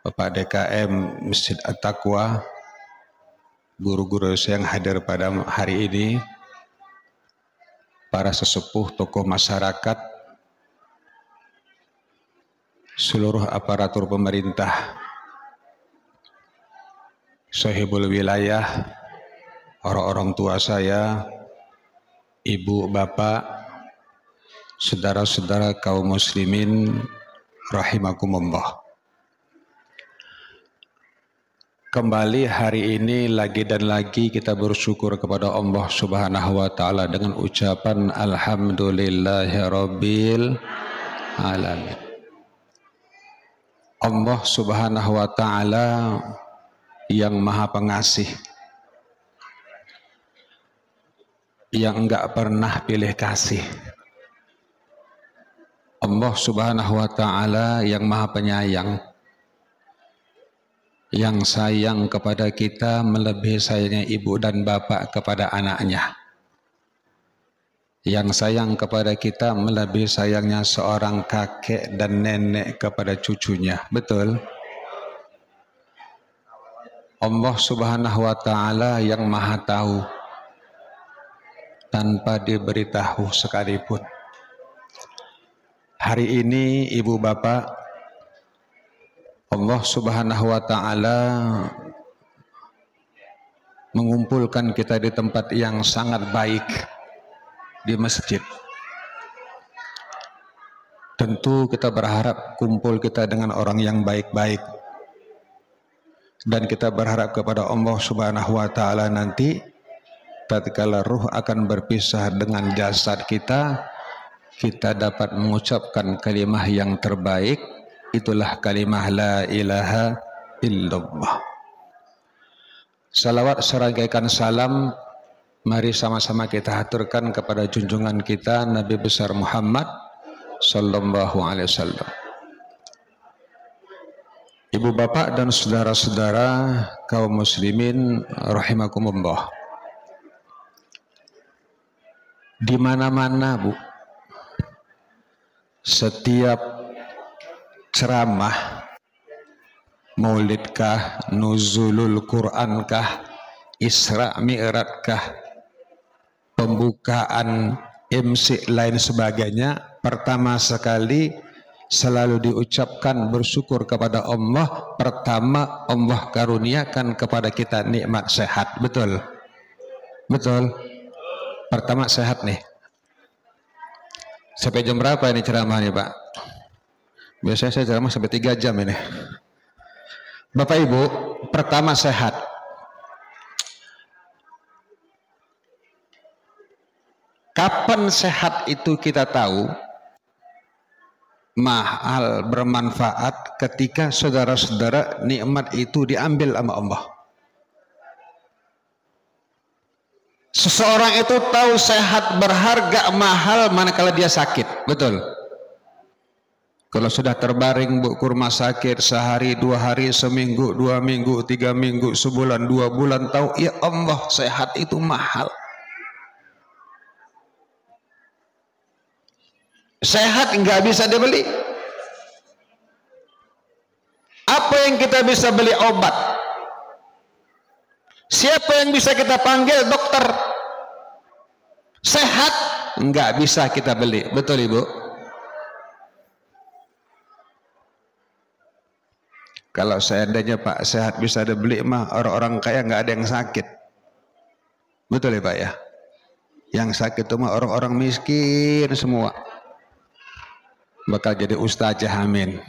Bapak DKM Masjid At-Taqwa, guru-guru yang hadir pada hari ini, para sesepuh, tokoh masyarakat, seluruh aparatur pemerintah, sahibul wilayah, orang-orang tua saya, ibu, bapak, saudara-saudara kaum muslimin, rahimakumullah. Kembali hari ini lagi dan lagi kita bersyukur kepada Allah Subhanahu wa taala dengan ucapan alhamdulillahirabbil alamin. Allah Subhanahu wa taala yang Maha Pengasih, yang enggak pernah pilih kasih. Allah Subhanahu wa taala yang Maha Penyayang, yang sayang kepada kita melebihi sayangnya ibu dan bapak kepada anaknya, yang sayang kepada kita melebihi sayangnya seorang kakek dan nenek kepada cucunya. Betul? Allah Subhanahu wa taala yang Maha tahu tanpa diberitahu sekalipun. Hari ini ibu bapak, Allah Subhanahu wa taala mengumpulkan kita di tempat yang sangat baik, di masjid. Tentu kita berharap kumpul kita dengan orang yang baik-baik, dan kita berharap kepada Allah Subhanahu wa taala nanti tatkala ruh akan berpisah dengan jasad kita, kita dapat mengucapkan kalimah yang terbaik. Itulah kalimah la ilaha illallah. Salawat serangkaian salam mari sama-sama kita haturkan kepada junjungan kita Nabi besar Muhammad sallallahu alaihi wasallam. Ibu bapak dan saudara-saudara kaum muslimin rahimakumullah. Di mana-mana Bu, setiap ceramah, maulidkah, nuzulul Qur'ankah, Isra Mi'rajkah, pembukaan MC lain sebagainya, pertama sekali selalu diucapkan bersyukur kepada Allah. Pertama, Allah karuniakan kepada kita nikmat sehat. Betul? Betul? Pertama sehat nih. Sampai jam berapa ini ceramahnya Pak? Biasanya saya ceramah sampai 3 jam ini. Bapak Ibu, pertama sehat. Kapan sehat itu kita tahu? Mahal bermanfaat ketika saudara-saudara nikmat itu diambil sama Allah. Seseorang itu tahu sehat berharga mahal manakala dia sakit. Betul? Kalau sudah terbaring Bu ke rumah sakit sehari, 2 hari, seminggu, 2 minggu, 3 minggu, sebulan, 2 bulan, tahu ya Allah sehat itu mahal. Sehat nggak bisa dibeli. Apa yang kita bisa beli? Obat. Siapa yang bisa kita panggil? Dokter. Sehat nggak bisa kita beli. Betul Ibu? Kalau seandainya Pak sehat bisa dibeli mah orang-orang kaya nggak ada yang sakit. Betul ya Pak ya? Yang sakit itu mah orang-orang miskin semua. Bakal jadi ustazah amin.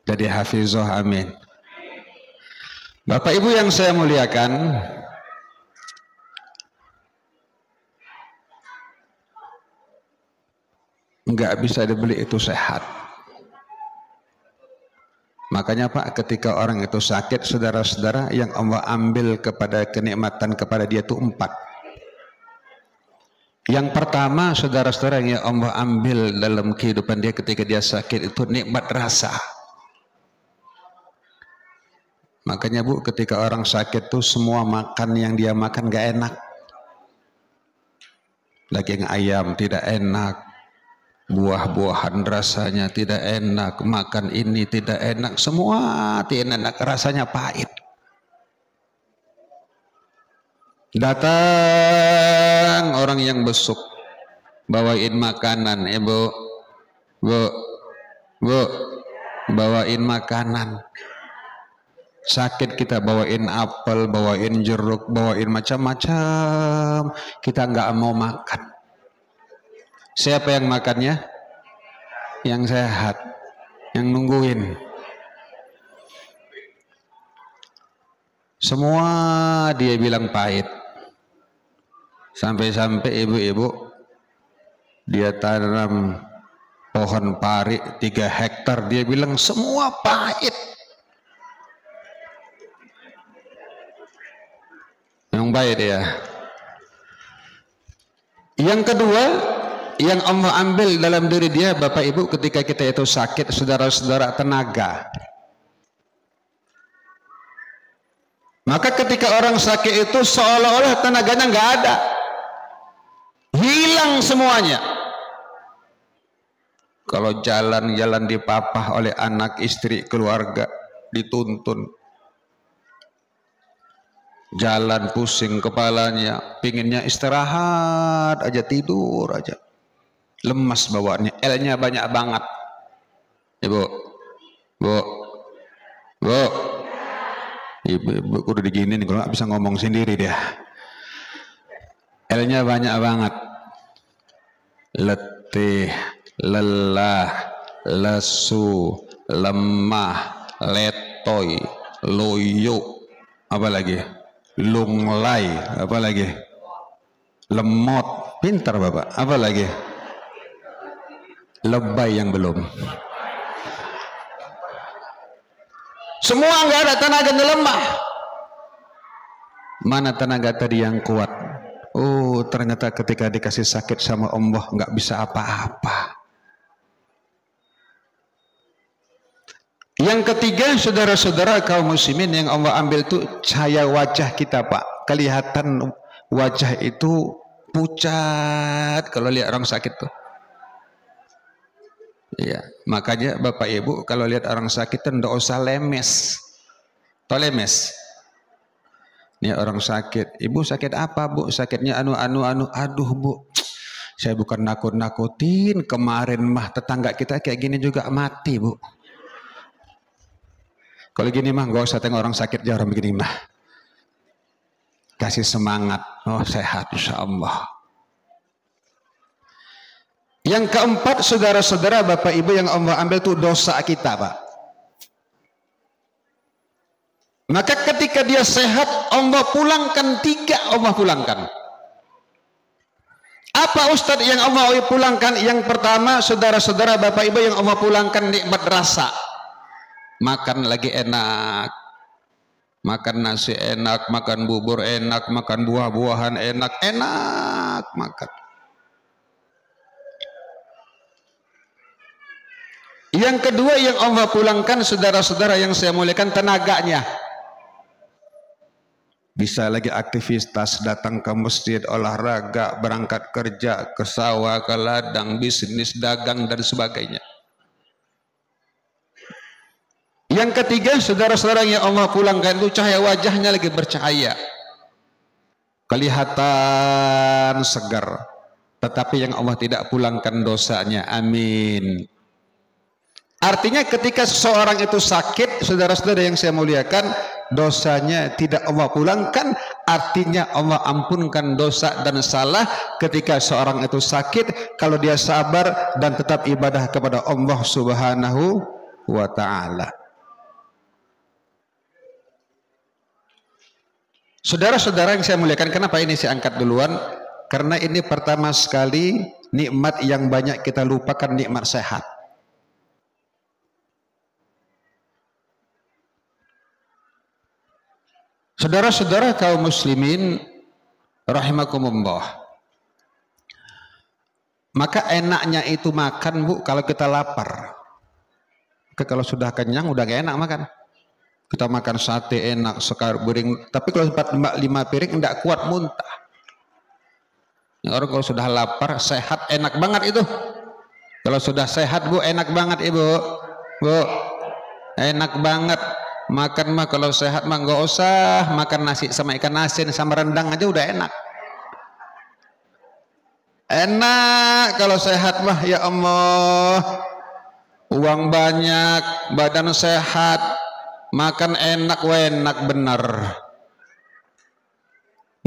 Jadi hafizah amin. Bapak Ibu yang saya muliakan, nggak bisa dibeli itu sehat. Makanya Pak, ketika orang itu sakit, saudara-saudara, yang Allah ambil kepada kenikmatan kepada dia itu 4. Yang pertama, saudara-saudara, yang Allah ambil dalam kehidupan dia ketika dia sakit itu nikmat rasa. Makanya Bu, ketika orang sakit tuh semua makan yang dia makan gak enak. Daging ayam tidak enak. Buah-buahan rasanya tidak enak, makan ini tidak enak, semua tidak enak, rasanya pahit. Datang orang yang besuk, bawain makanan, Bu, bawain makanan. Sakit kita bawain apel, bawain jeruk, bawain macam-macam, kita nggak mau makan. Siapa yang makannya? Yang sehat, yang nungguin. Semua dia bilang pahit. Sampai-sampai ibu-ibu dia tanam pohon pari 3 hektar, dia bilang semua pahit. Yang baik ya. Yang kedua, yang Allah ambil dalam diri dia, Bapak Ibu, ketika kita itu sakit, saudara-saudara, tenaga. Maka ketika orang sakit itu seolah-olah tenaganya nggak ada, hilang semuanya. Kalau jalan-jalan dipapah oleh anak, istri, keluarga, dituntun, jalan pusing kepalanya, pinginnya istirahat aja, tidur aja. Lemas bawaannya, L-nya banyak banget. Ibu, ibu udah digini nih, kalau nggak bisa ngomong sendiri dia. L-nya banyak banget. Letih, lelah, lesu, lemah, letoy, loyo, apa lagi? Lunglai, apa lagi? Lemot, pintar Bapak, apa lagi? Lebay yang belum. Semua nggak ada, tenaga lemah. Mana tenaga tadi yang kuat? Oh, ternyata ketika dikasih sakit sama Allah nggak bisa apa-apa. Yang ketiga, saudara-saudara kaum muslimin, yang Allah ambil itu cahaya wajah kita Pak. Kelihatan wajah itu pucat kalau lihat orang sakit tuh. Ya, makanya Bapak Ibu kalau lihat orang sakit itu nggak usah lemes. Tau lemes? Ini orang sakit. Ibu sakit apa Bu? Sakitnya anu. Aduh Bu, saya bukan nakut-nakutin. Kemarin mah tetangga kita kayak gini juga mati Bu. Kalau gini mah nggak usah tengok orang sakit, jarang begini mah. Kasih semangat. Oh sehat insya Allah. Yang keempat, saudara-saudara, Bapak Ibu, yang Allah ambil itu dosa kita Pak. Maka ketika dia sehat, Allah pulangkan 3, Allah pulangkan. Apa Ustadz yang Allah pulangkan? Yang pertama, saudara-saudara, Bapak Ibu, yang Allah pulangkan nikmat rasa. Makan lagi enak, makan nasi enak, makan bubur enak, makan buah-buahan enak makan. Yang kedua yang Allah pulangkan, saudara-saudara yang saya muliakan, tenaganya. Bisa lagi aktivitas, datang ke masjid, olahraga, berangkat kerja, ke sawah, ke ladang, bisnis, dagang, dan sebagainya. Yang ketiga, saudara-saudara yang Allah pulangkan itu cahaya wajahnya lagi bercahaya. Kelihatan segar. Tetapi yang Allah tidak pulangkan dosanya. Amin. Artinya ketika seseorang itu sakit, saudara-saudara yang saya muliakan, dosanya tidak Allah pulangkan, artinya Allah ampunkan dosa dan salah ketika seorang itu sakit, kalau dia sabar dan tetap ibadah kepada Allah Subhanahu wa ta'ala. Saudara-saudara yang saya muliakan, kenapa ini saya angkat duluan? Karena ini pertama sekali nikmat yang banyak kita lupakan, nikmat sehat. Saudara-saudara kaum muslimin rahimakumullah, maka enaknya itu makan, Bu, kalau kita lapar. Kalau sudah kenyang udah gak enak makan. Kita makan sate enak, sekar bering, tapi kalau 4-5 piring enggak kuat, muntah. Orang kalau sudah lapar, sehat, enak banget itu. Kalau sudah sehat, Bu, enak banget Ibu. Bu, enak banget. Makan mah kalau sehat mah nggak usah makan nasi sama ikan asin sama rendang aja udah enak. Enak kalau sehat mah, ya Allah. Uang banyak, badan sehat, makan enak, enak benar.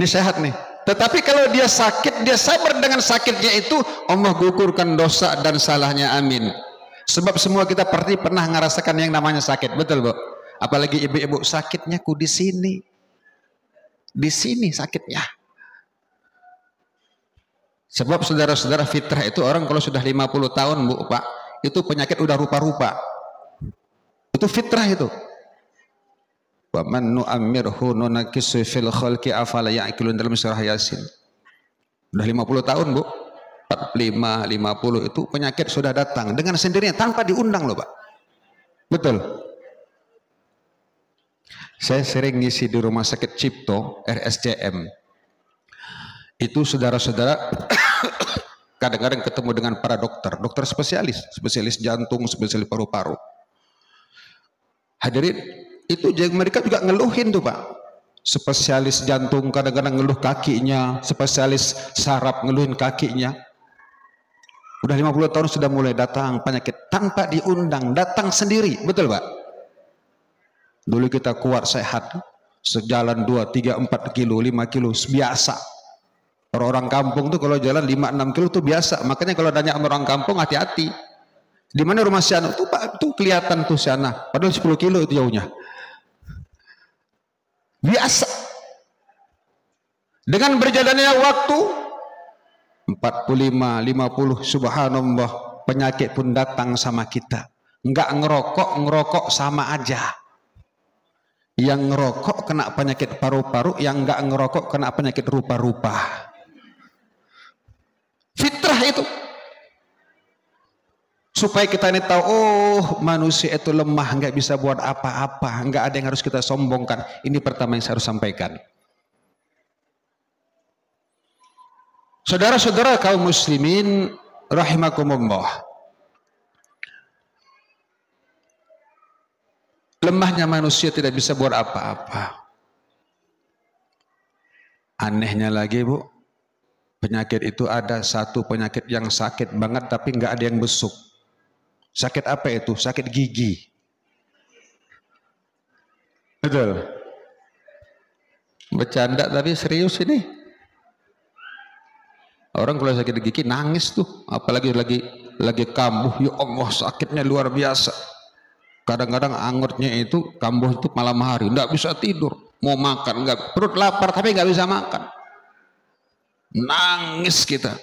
Ini sehat nih. Tetapi kalau dia sakit, dia sabar dengan sakitnya itu, Allah gugurkan dosa dan salahnya. Amin. Sebab semua kita pernah ngerasakan yang namanya sakit, betul Bu? Apalagi ibu-ibu, sakitnya ku di sini. Di sini sakitnya. Sebab saudara-saudara, fitrah itu orang kalau sudah 50 tahun, Bu, Pak, itu penyakit udah rupa-rupa. Itu fitrah itu. Wa man nu'ammirhu nunakkisu fil khalqi afala ya'qilun, dalam surah Yasin. Udah 50 tahun, Bu. 45, 50 itu penyakit sudah datang dengan sendirinya tanpa diundang loh, Pak. Betul. Saya sering ngisi di Rumah Sakit Cipto RSCM. Itu saudara-saudara kadang-kadang ketemu dengan para dokter spesialis, spesialis jantung, spesialis paru-paru. Hadirin, itu mereka juga ngeluhin tuh Pak. Spesialis jantung kadang-kadang ngeluh kakinya, spesialis saraf ngeluhin kakinya. Udah 50 tahun sudah mulai datang penyakit tanpa diundang, datang sendiri, betul Pak? Dulu kita kuat sehat, sejalan 2, 3, 4 kilo, 5 kilo, biasa. Orang-orang kampung tuh kalau jalan 5, 6 kilo tuh biasa. Makanya kalau tanya orang kampung, hati-hati. Di mana rumah si anak tuh Pak, tuh kelihatan tuh si anak. Padahal 10 kilo itu jauhnya. Biasa. Dengan berjalannya waktu 45, 50, subhanallah, penyakit pun datang sama kita. Enggak ngerokok sama aja. Yang ngerokok kena penyakit paru-paru, yang enggak ngerokok kena penyakit rupa-rupa. Fitrah itu. Supaya kita ini tahu, oh manusia itu lemah, enggak bisa buat apa-apa, enggak ada yang harus kita sombongkan. Ini pertama yang saya harus sampaikan. Saudara-saudara kaum muslimin rahimakumullah. Lemahnya manusia tidak bisa buat apa-apa. Anehnya lagi Bu, penyakit itu ada satu penyakit yang sakit banget tapi nggak ada yang besuk. Sakit apa itu? Sakit gigi. Betul. Bercanda tapi serius ini. Orang kalau sakit gigi nangis tuh, apalagi lagi kambuh, ya Allah sakitnya luar biasa. Kadang-kadang angurnya itu kambuh itu malam hari, nggak bisa tidur, mau makan nggak, perut lapar tapi nggak bisa makan, nangis kita.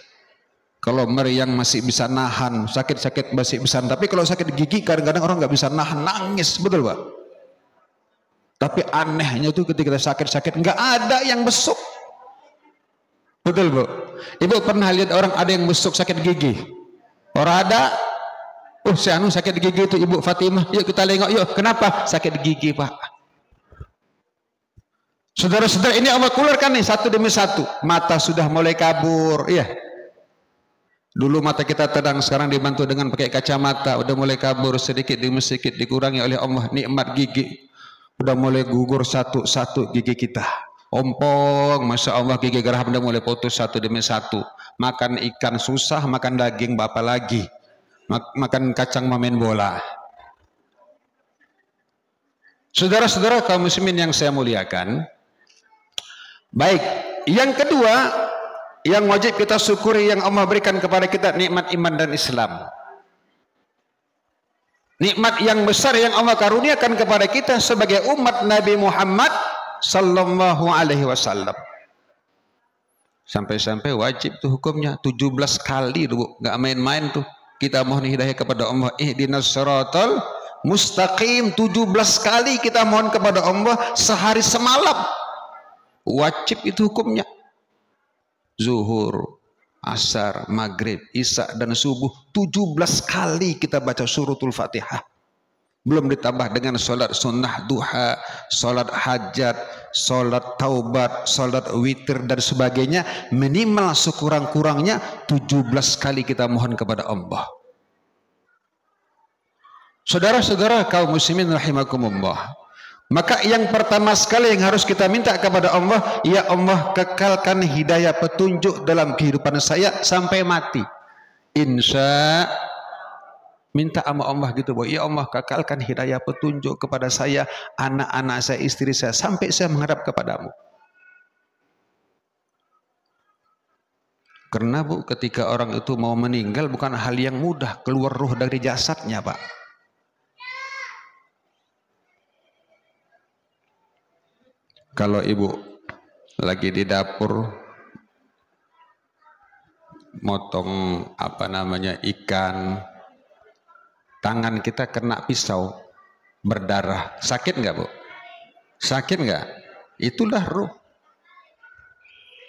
Kalau meriang masih bisa nahan, sakit-sakit masih bisa, tapi kalau sakit gigi kadang-kadang orang nggak bisa nahan, nangis, betul Pak? Tapi anehnya itu ketika sakit-sakit nggak ada yang besuk, betul Bu? Ibu pernah lihat orang ada yang besuk sakit gigi? Orang ada? Oh, si anu sakit gigi itu Ibu Fatimah. Yuk kita tengok yuk. Kenapa? Sakit gigi, Pak. Saudara-saudara, ini Allah keluarkan nih satu demi satu. Mata sudah mulai kabur, iya. Dulu mata kita terang, sekarang dibantu dengan pakai kacamata. Udah mulai kabur sedikit demi sedikit, dikurangi oleh Allah. Nikmat gigi. Udah mulai gugur satu-satu gigi kita. Ompong, Masya Allah, gigi geraham udah mulai putus satu demi satu. Makan ikan susah, makan daging bapak lagi. Makan kacang main bola. Saudara-saudara kaum muslimin yang saya muliakan, baik, yang kedua yang wajib kita syukuri yang Allah berikan kepada kita, nikmat iman dan Islam. Nikmat yang besar yang Allah karuniakan kepada kita sebagai umat Nabi Muhammad sallallahu alaihi wasallam. Sampai-sampai wajib tuh hukumnya 17 kali tuh, nggak main-main tuh. Kita mohon hidayah kepada Allah, ihdinas siratal mustaqim, 17 kali kita mohon kepada Allah sehari semalam. Wajib itu hukumnya. Zuhur, asar, maghrib, isya dan subuh 17 kali kita baca suratul Fatihah. Belum ditambah dengan sholat sunnah duha, sholat hajat, sholat taubat, sholat witir dan sebagainya. Minimal sekurang-kurangnya 17 kali kita mohon kepada Allah. Saudara-saudara kaum muslimin rahimakumullah, maka yang pertama sekali yang harus kita minta kepada Allah, ya Allah kekalkan hidayah petunjuk dalam kehidupan saya sampai mati. Insya minta sama Allah gitu, bahwa ya Allah kekalkan hidayah petunjuk kepada saya, anak-anak saya, istri saya, sampai saya menghadap kepadamu. Karena Bu, ketika orang itu mau meninggal bukan hal yang mudah, keluar ruh dari jasadnya Pak. Kalau Ibu lagi di dapur motong ikan, tangan kita kena pisau berdarah, sakit nggak Bu? Sakit nggak? Itulah ruh.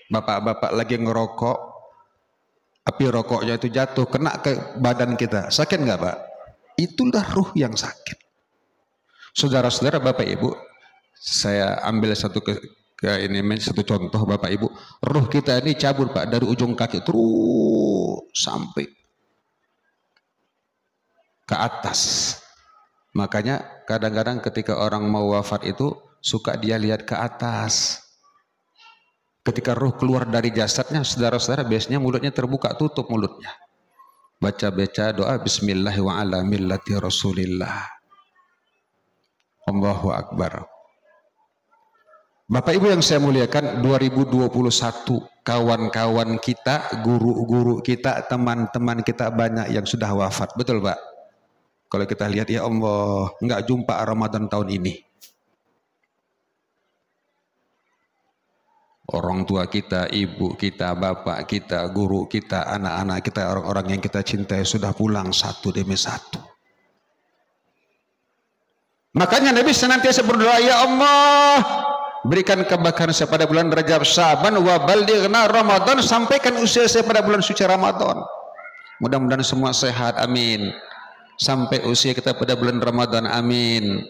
Bapak-bapak lagi ngerokok, api rokoknya itu jatuh kena ke badan kita, sakit nggak Pak? Itulah ruh yang sakit. Saudara-saudara, Bapak Ibu, saya ambil satu contoh Bapak Ibu. Ruh kita ini cabut Pak dari ujung kaki terus sampai ke atas. Makanya kadang-kadang ketika orang mau wafat itu suka dia lihat ke atas. Ketika ruh keluar dari jasadnya, saudara-saudara, biasanya mulutnya terbuka, tutup mulutnya. Baca-baca doa bismillah wa ala millati rasulillah. Allahu Akbar. Bapak Ibu yang saya muliakan, 2021 kawan-kawan kita, guru-guru kita, teman-teman kita banyak yang sudah wafat. Betul Pak? Kalau kita lihat, ya Allah, nggak jumpa Ramadan tahun ini. Orang tua kita, ibu kita, bapak kita, guru kita, anak-anak kita, orang-orang yang kita cintai sudah pulang satu demi satu. Makanya Nabi senantiasa berdoa, ya Allah, berikan keberkahan saya pada bulan Rajab, Syaban, wa ballighna Ramadan, sampaikan usia saya pada bulan suci Ramadan. Mudah-mudahan semua sehat, amin. Sampai usia kita pada bulan Ramadan, amin.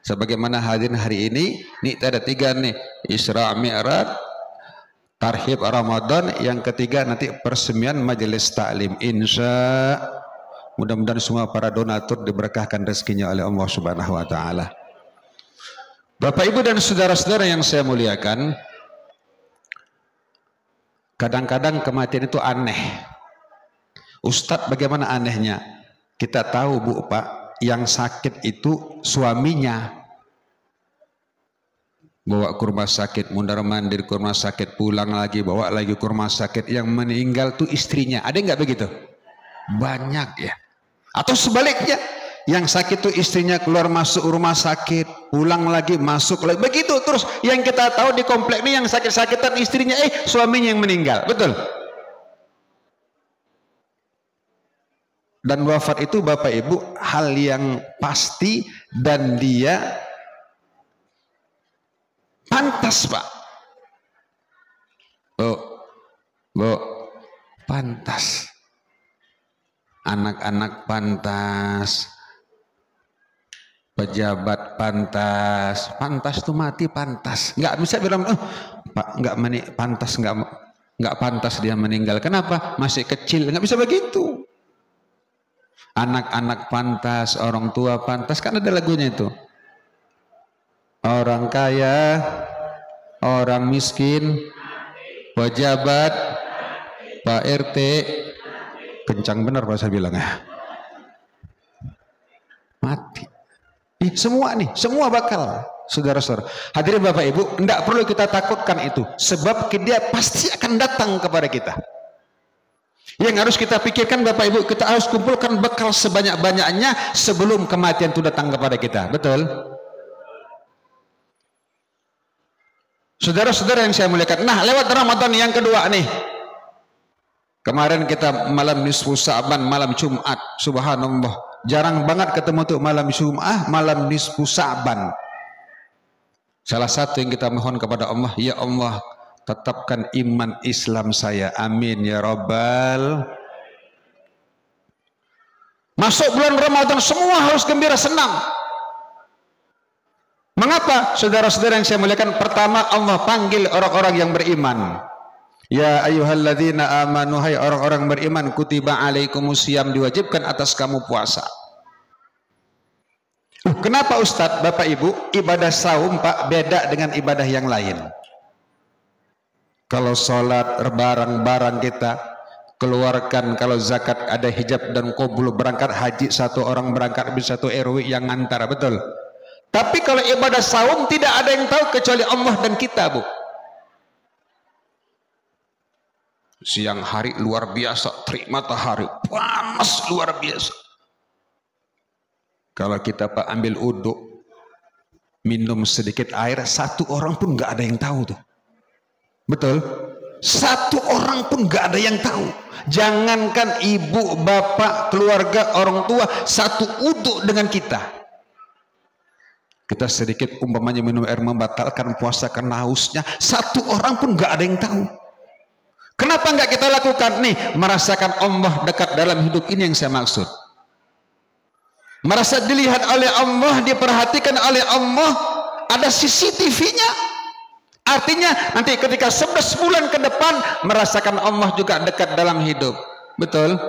Sebagaimana hadirin hari ini, ada 3 nih, Isra Mi'raj, Tarhib Ramadan, yang ketiga nanti peresmian majelis taklim. Insya mudah-mudahan semua para donatur diberkahkan rezekinya oleh Allah Subhanahu wa taala. Bapak Ibu dan saudara-saudara yang saya muliakan, kadang-kadang kematian itu aneh. Ustadz, bagaimana anehnya? Kita tahu Bu Pak, yang sakit itu suaminya. Bawa ke rumah sakit, mundar-mandir ke rumah sakit, pulang lagi, bawa lagi ke rumah sakit. Yang meninggal tuh istrinya. Ada nggak begitu? Banyak ya. Atau sebaliknya, yang sakit tuh istrinya keluar masuk rumah sakit, pulang lagi, masuk lagi. Begitu terus. Yang kita tahu di komplek ini yang sakit-sakitan istrinya, suaminya yang meninggal. Betul? Dan wafat itu Bapak Ibu hal yang pasti dan dia pantas Pak. Bu, pantas. anak-anak pantas, pejabat pantas. Pantas tuh mati pantas. Nggak bisa bilang, Pak, nggak pantas dia meninggal. Kenapa? Masih kecil. Nggak bisa begitu. Anak-anak pantas, orang tua pantas. Kan ada lagunya itu. Orang kaya, orang miskin, pejabat, Pak RT, kencang benar Pak saya bilang ya. Mati. Semua nih, semua bakal. Saudara-saudara, hadirin Bapak Ibu, tidak perlu kita takutkan itu. Sebab dia pasti akan datang kepada kita. Yang harus kita pikirkan Bapak Ibu, kita harus kumpulkan bekal sebanyak-banyaknya sebelum kematian itu datang kepada kita. Betul? Saudara-saudara yang saya muliakan. Nah, lewat Ramadan yang kedua nih. Kemarin kita malam nisfu Sa'ban, malam Jumat. Subhanallah. Jarang banget ketemu tuh malam Jumat, malam nisfu Sa'ban. Salah satu yang kita mohon kepada Allah, ya Allah, tetapkan iman Islam saya. Amin ya Rabbal. Masuk bulan Ramadan semua harus gembira, senang. Mengapa? Saudara-saudara yang saya muliakan, pertama Allah panggil orang-orang yang beriman. Ya ayyuhalladzina amanu, hai orang-orang beriman, kutiba alaikumusiyam, diwajibkan atas kamu puasa. Kenapa Ustadz, Bapak Ibu, ibadah saum Pak beda dengan ibadah yang lain? Kalau sholat barang-barang kita keluarkan, kalau zakat ada hijab dan qabul, berangkat haji satu orang berangkat, bisa satu RW yang ngantar, betul? Tapi kalau ibadah saum tidak ada yang tahu kecuali Allah dan kita, Bu. Siang hari luar biasa, terik matahari, panas luar biasa. Kalau kita Pak ambil uduk, minum sedikit air, satu orang pun nggak ada yang tahu tuh. Betul? Satu orang pun nggak ada yang tahu. Jangankan ibu, bapak, keluarga, orang tua, satu uduk dengan kita. Kita sedikit umpamanya minum air membatalkan puasa karena hausnya, satu orang pun nggak ada yang tahu. Kenapa nggak kita lakukan? Nih, merasakan Allah dekat dalam hidup ini yang saya maksud. Merasa dilihat oleh Allah, diperhatikan oleh Allah, ada CCTV-nya. Artinya nanti ketika 11 bulan ke depan merasakan Allah juga dekat dalam hidup. Betul?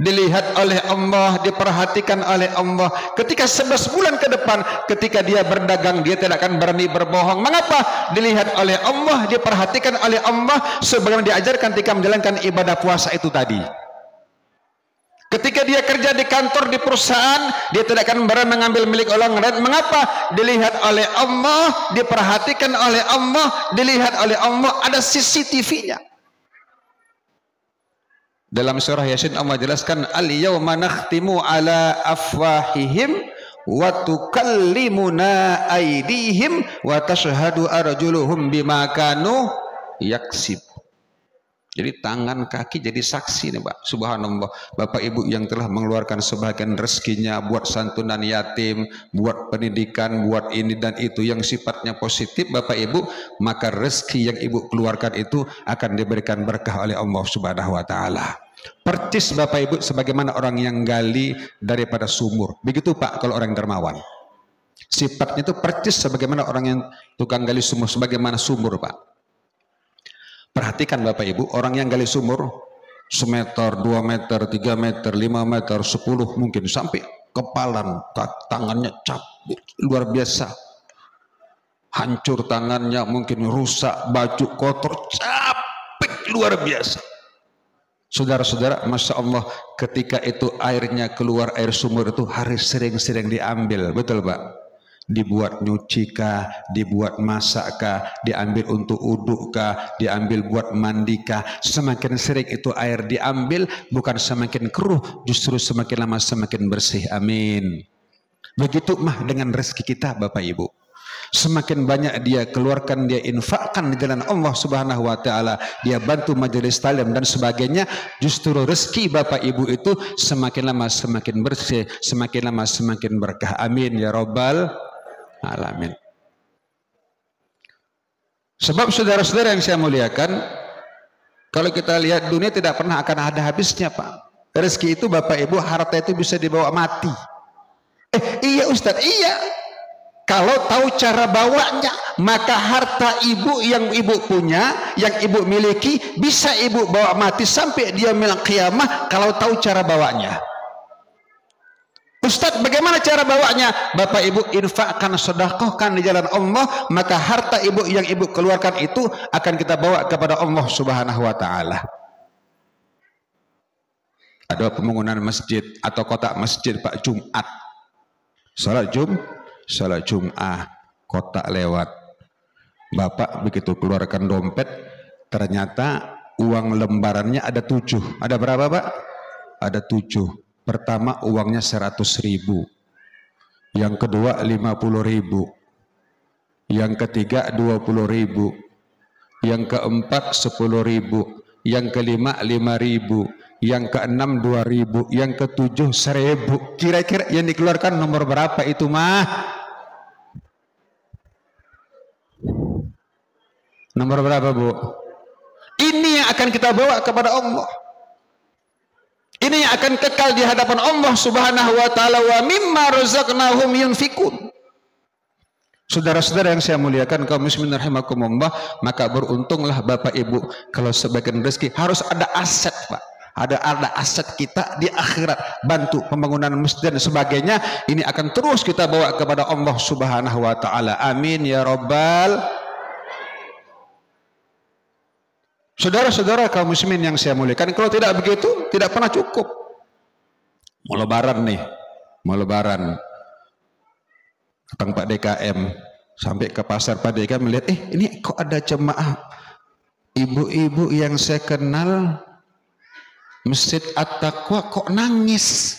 Dilihat oleh Allah, diperhatikan oleh Allah. Ketika 11 bulan ke depan, ketika dia berdagang, dia tidak akan berani berbohong. Mengapa? Dilihat oleh Allah, diperhatikan oleh Allah, sebagaimana diajarkan ketika menjalankan ibadah puasa itu tadi. Ketika dia kerja di kantor, di perusahaan, dia tidak akan berani mengambil milik orang lain. Mengapa? Dilihat oleh Allah, diperhatikan oleh Allah, dilihat oleh Allah, ada CCTV-nya. Dalam surah Yasin Allah jelaskan, al-yawma nakhtimu ala afwahihim wa tukallimuna aydihim wa tashhadu arjuluhum bima kanu yaksib. Jadi tangan kaki jadi saksi nih Pak. Subhanallah. Bapak Ibu yang telah mengeluarkan sebagian rezekinya buat santunan yatim, buat pendidikan, buat ini dan itu yang sifatnya positif Bapak Ibu, maka rezeki yang Ibu keluarkan itu akan diberikan berkah oleh Allah Subhanahu wa taala. Percis Bapak Ibu sebagaimana orang yang gali daripada sumur. Begitu Pak kalau orang dermawan. Sifatnya itu percis sebagaimana orang yang tukang gali sumur, sebagaimana sumur Pak. Perhatikan Bapak Ibu, orang yang gali sumur semeter, 2 meter, 3 meter, 5 meter, 10 mungkin sampai kepalan, tangannya cabut luar biasa. Hancur tangannya, mungkin rusak, baju kotor, capek luar biasa. Saudara-saudara, Masya Allah, ketika itu airnya keluar, air sumur itu harus sering-sering diambil, betul Pak? Dibuat nyuci kah, dibuat masak kah, diambil untuk uduk kah, diambil buat mandi kah. Semakin sering itu air diambil, bukan semakin keruh, justru semakin lama semakin bersih. Amin. Begitu mah dengan rezeki kita Bapak Ibu. Semakin banyak dia keluarkan, dia infakkan di jalan Allah Subhanahu wa taala, dia bantu majelis taklim dan sebagainya, justru rezeki Bapak Ibu itu semakin lama semakin bersih, semakin lama semakin berkah. Amin ya Rabbal alamin. Sebab saudara-saudara yang saya muliakan, kalau kita lihat dunia tidak pernah akan ada habisnya Pak. rezeki itu Bapak Ibu, harta itu bisa dibawa mati. Iya Ustaz, iya. Kalau tahu cara bawanya, maka harta ibu yang ibu punya, yang ibu miliki, bisa ibu bawa mati sampai dia bilang kiamah kalau tahu cara bawanya. Ustaz, bagaimana cara bawanya? Bapak Ibu infakkan, sedekahkan di jalan Allah, maka harta ibu yang ibu keluarkan itu akan kita bawa kepada Allah Subhanahu wa taala. Ada pembangunan masjid atau kotak masjid Pak Jumat. Salat Jum'ah, kotak lewat. Bapak begitu keluarkan dompet, ternyata uang lembarannya ada 7. Ada berapa Pak? Ada 7. Pertama uangnya 100.000. Yang kedua 50.000. Yang ketiga 20.000. Yang keempat 10.000. Yang kelima 5.000. Yang keenam 2.000, yang ketujuh 1.000. Kira-kira yang dikeluarkan nomor berapa itu mah? Nomor berapa Bu? Ini yang akan kita bawa kepada Allah. Ini yang akan kekal di hadapan Allah Subhanahu wa taala. Wa mimma razaqnahum yunfikun. Saudara-saudara yang saya muliakan, kaum muslimin rahimakumullah, maka beruntunglah Bapak Ibu kalau sebagian rezeki harus ada aset Pak. Ada aset kita di akhirat, bantu pembangunan masjid dan sebagainya. Ini akan terus kita bawa kepada Allah Subhanahu wa taala. Amin ya rabbal. Saudara-saudara kaum muslimin yang saya muliakan, kalau tidak begitu tidak pernah cukup. Mau lebaran nih, mau lebaran. Datang Pak DKM, sampai ke pasar Pak DKM melihat, ini kok ada jemaah ibu-ibu yang saya kenal Masjid At-Taqwa kok nangis.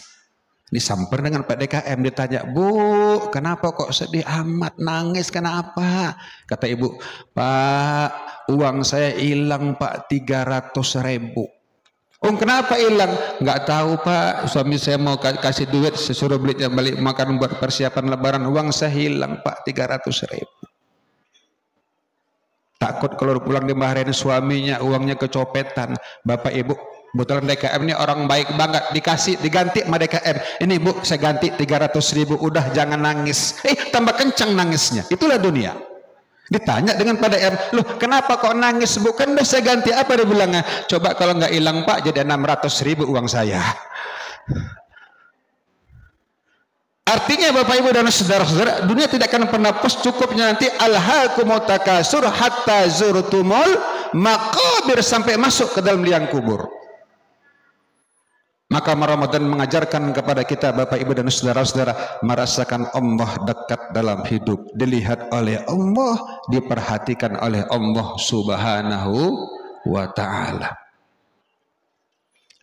Disamper dengan Pak DKM, ditanya, Bu, kenapa kok sedih amat, nangis kenapa? Kata ibu, Pak, uang saya hilang Pak, 300.000. Oh kenapa hilang? Nggak tahu Pak, suami saya mau kasih duit, saya suruh belinya balik makan buat persiapan lebaran, uang saya hilang Pak, 300.000. Takut kalau pulang dimarahin suaminya, uangnya kecopetan. Bapak Ibu, kebetulan DKM ini orang baik banget, diganti sama DKM. Ini Bu, saya ganti 300.000, udah jangan nangis. Tambah kencang nangisnya. Itulah dunia. Ditanya dengan Pak DKM, loh kenapa kok nangis Bu? Kan udah saya ganti. Apa dia bilangnya? Coba kalau nggak hilang Pak, jadi 600.000 uang saya. Artinya Bapak Ibu dan saudara-saudara, dunia tidak akan pernah puas, cukupnya nanti alhaakumut takasur hatta zurtumul maqabir, sampai masuk ke dalam liang kubur. Maka Ramadan mengajarkan kepada kita Bapak Ibu dan saudara-saudara merasakan Allah dekat dalam hidup, dilihat oleh Allah, diperhatikan oleh Allah Subhanahu wa taala.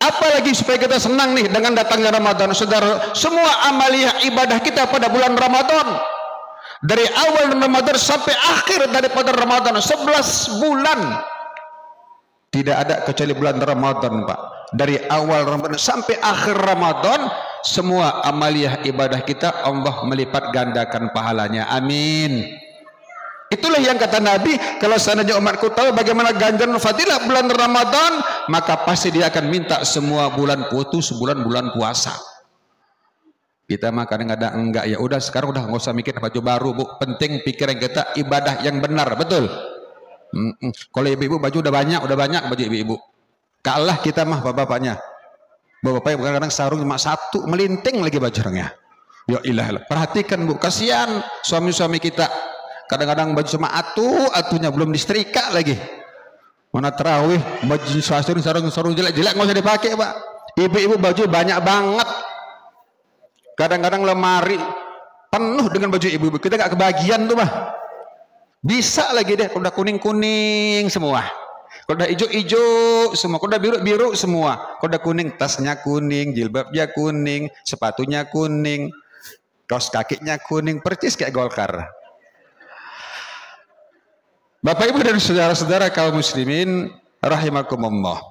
Apalagi supaya kita senang nih dengan datangnya Ramadan, saudara. Semua amaliyah ibadah kita pada bulan Ramadan, dari awal Ramadan sampai akhir daripada Ramadan, 11 bulan. Tidak ada kecuali bulan Ramadan Pak. Dari awal Ramadan sampai akhir Ramadan, semua amaliyah ibadah kita Allah melipat gandakan pahalanya. Amin. Itulah yang kata Nabi, kalau seandainya umatku tahu bagaimana ganjaran fadilah bulan Ramadan, maka pasti dia akan minta semua bulan putus, bulan-bulan puasa. Kita mah kadang-kadang enggak, ya udah sekarang udah nggak usah mikir baju baru Bu, penting pikiran kita ibadah yang benar, betul. Kalau ibu-ibu baju udah banyak baju ibu-ibu. Kalah kita mah bapak-bapaknya. Bapak-bapaknya kadang-kadang sarung cuma satu, melinting lagi bajunya. Ya ilah, perhatikan Bu, kasihan suami-suami kita. Kadang-kadang baju cuma atunya belum disetrika lagi. Mana terawih baju sarung jelek-jelek nggak usah dipakai Pak. Ibu-ibu baju banyak banget. Kadang-kadang lemari penuh dengan baju ibu-ibu. Kita nggak kebagian tuh Pak. Bisa lagi deh, kalau udah kuning-kuning semua, kalau udah hijau-hijau semua, kalau udah biru-biru semua, kalau udah kuning tasnya kuning, jilbabnya kuning, sepatunya kuning, kaos kakinya kuning, percis kayak Golkar. Bapak Ibu dan saudara-saudara kaum muslimin rahimakumullah.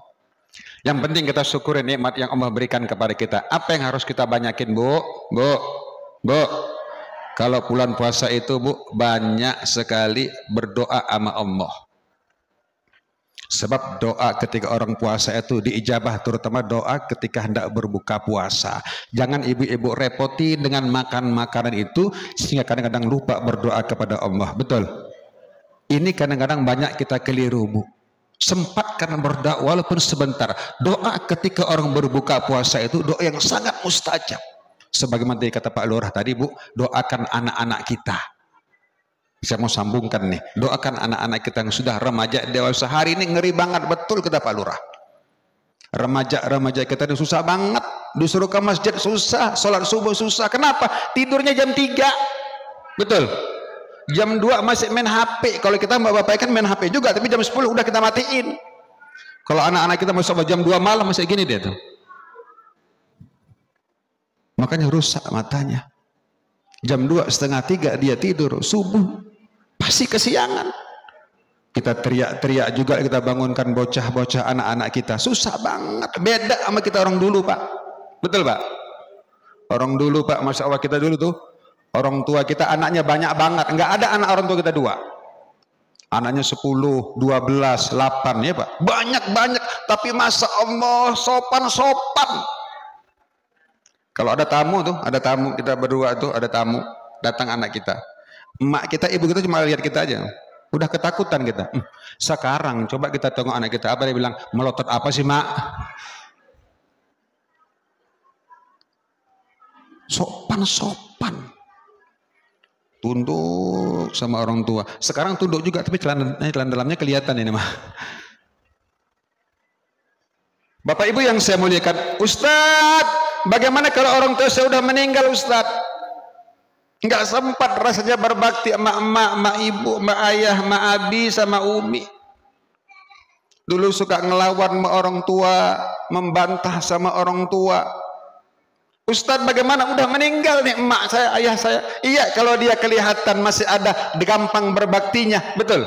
Yang penting kita syukuri nikmat yang Allah berikan kepada kita. Apa yang harus kita banyakin Bu? Kalau bulan puasa itu Bu, banyak sekali berdoa sama Allah. Sebab doa ketika orang puasa itu diijabah, terutama doa ketika hendak berbuka puasa. Jangan ibu-ibu repoti dengan makan makanan itu sehingga kadang-kadang lupa berdoa kepada Allah. Betul? Ini kadang-kadang banyak kita keliru, Bu. Sempatkan berdoa walaupun sebentar. Doa ketika orang berbuka puasa itu doa yang sangat mustajab. Sebagaimana kata Pak Lurah tadi, Bu, doakan anak-anak kita. Saya mau sambungkan nih, doakan anak-anak kita yang sudah remaja dewasa. Hari ini ngeri banget, betul kata Pak Lurah. Remaja kita ini susah banget, disuruh ke masjid susah, sholat subuh susah. Kenapa? Tidurnya jam 3. Betul. Jam 2 masih main HP. Kalau kita bapak kan main HP juga, tapi jam 10 udah kita matiin. Kalau anak-anak kita masuk jam 2 malam masih gini dia tuh. Makanya rusak matanya. Jam 2, setengah 3 dia tidur, subuh pasti kesiangan. Kita teriak-teriak juga, kita bangunkan bocah-bocah anak-anak kita. Susah banget, beda sama kita orang dulu, Pak. Betul, Pak? Orang dulu, Pak, Masya Allah, kita dulu tuh orang tua kita anaknya banyak banget. Enggak ada anak orang tua kita 2. Anaknya 10, 12, 8 ya, Pak. Banyak-banyak, tapi Masya Allah sopan-sopan. Kalau ada tamu tuh, ada tamu kita berdua tuh, ada tamu datang anak kita, emak kita, ibu kita cuma lihat kita aja, udah ketakutan kita. Sekarang coba kita tengok anak kita, apa dia bilang, melotot apa sih mak? Sopan-sopan, tunduk sama orang tua. Sekarang tunduk juga, tapi celana dalamnya kelihatan ini mah. Bapak Ibu yang saya muliakan, Ustadz, bagaimana kalau orang tua saya sudah meninggal, Ustadz? Enggak sempat rasanya berbakti sama emak, sama ibu, sama ayah, sama abi, sama umi. Dulu suka ngelawan sama orang tua, membantah sama orang tua. Ustadz, bagaimana udah meninggal nih emak saya, ayah saya? Iya, kalau dia kelihatan masih ada, gampang berbaktinya, betul.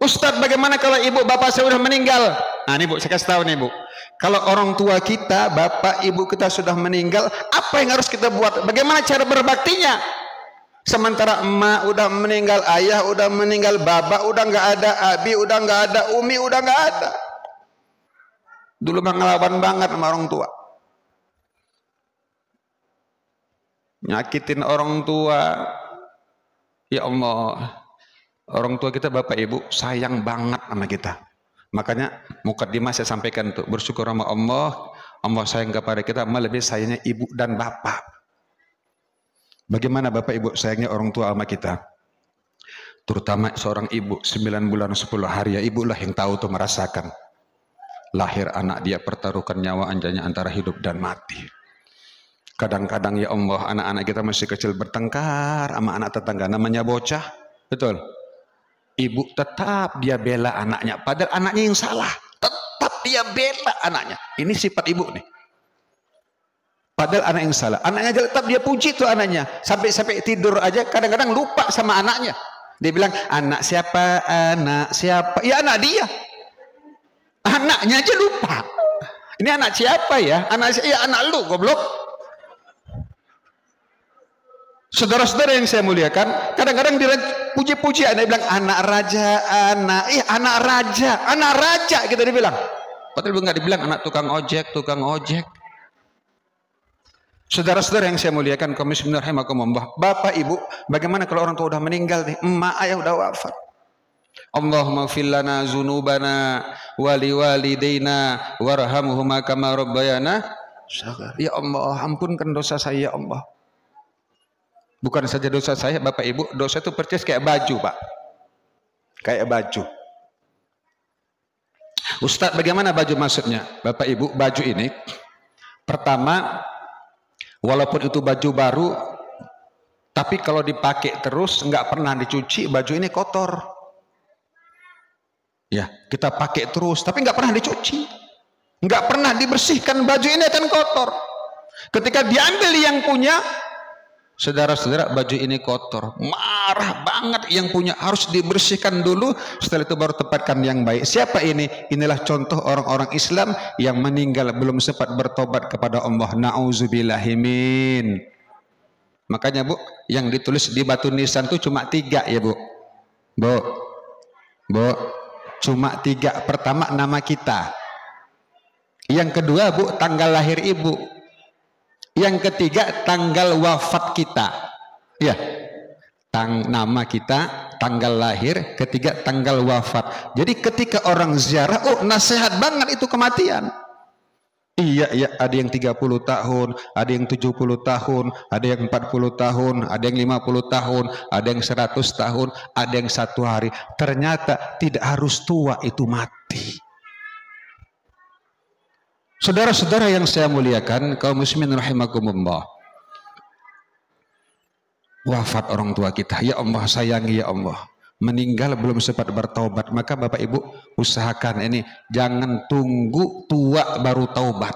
Ustadz, bagaimana kalau ibu bapak saya udah meninggal? Nah ini Bu, saya kasih tahu nih Bu. Kalau orang tua kita, bapak ibu kita sudah meninggal, apa yang harus kita buat? Bagaimana cara berbaktinya? Sementara emak udah meninggal, ayah udah meninggal, bapak udah nggak ada, abi udah nggak ada, umi udah nggak ada. Dulu mah ngelawan banget sama orang tua. Nyakitin orang tua. Ya Allah, orang tua kita bapak ibu sayang banget sama kita. Makanya mukadimah saya sampaikan tuh, bersyukur sama Allah, Allah sayang kepada kita, lebih sayangnya ibu dan bapak. Bagaimana bapak ibu sayangnya orang tua sama kita? Terutama seorang ibu 9 bulan 10 hari, ya ibulah yang tahu tuh, merasakan. Lahir anak dia, pertaruhkan nyawa anjanya antara hidup dan mati. Kadang-kadang ya Allah, anak-anak kita masih kecil bertengkar sama anak tetangga, namanya bocah, betul? Ibu tetap dia bela anaknya, padahal anaknya yang salah, tetap dia bela anaknya. Ini sifat ibu nih. Padahal anak yang salah, anaknya tetap dia puji tuh anaknya, sampai tidur aja kadang-kadang lupa sama anaknya. Dia bilang, anak siapa, anak siapa? Ya anak dia, anaknya aja lupa. Ini anak siapa ya? Ya anak lu, goblok. Saudara-saudara yang saya muliakan, kadang-kadang dia puji-puji, dia bilang anak raja, anak raja kita dibilang. Padahal nggak dibilang anak tukang ojek. Saudara-saudara yang saya muliakan, kaum muslimin rahimakumullah, bapak ibu, bagaimana kalau orang tua udah meninggal nih, emak ayah udah wafat. Allahumma ighfir lana dzunubana wa liwalidayna warhamhuma kama rabbayana shaghira. Ya Allah, ampunkan dosa saya ya Allah. Bukan saja dosa saya bapak ibu, dosa itu persis kayak baju Pak, kayak baju. Ustadz, bagaimana baju maksudnya? Bapak ibu, baju ini pertama, walaupun itu baju baru, tapi kalau dipakai terus nggak pernah dicuci, baju ini kotor. Ya, kita pakai terus tapi nggak pernah dicuci, nggak pernah dibersihkan, baju ini akan kotor. Ketika diambil yang punya, saudara-saudara, baju ini kotor, marah banget yang punya, harus dibersihkan dulu, setelah itu baru tempatkan yang baik. Siapa ini? Inilah contoh orang-orang Islam yang meninggal belum sempat bertobat kepada Allah. Na'udzubillahimin. Makanya Bu, yang ditulis di batu nisan itu cuma 3 ya Bu. Cuma 3. Pertama nama kita. Yang kedua Bu, tanggal lahir ibu. Yang ketiga tanggal wafat kita. Ya. Nama kita, tanggal lahir, ketiga tanggal wafat. Jadi ketika orang ziarah, oh nasihat banget itu kematian. Iya, iya, ada yang 30 tahun, ada yang 70 tahun, ada yang 40 tahun, ada yang 50 tahun, ada yang 100 tahun, ada yang 1 hari. Ternyata tidak harus tua itu mati. Saudara-saudara yang saya muliakan, kaum muslimin rahimakumullah. Wafat orang tua kita, ya Allah sayangi ya Allah. Meninggal belum sempat bertaubat, maka Bapak Ibu usahakan ini, jangan tunggu tua baru taubat.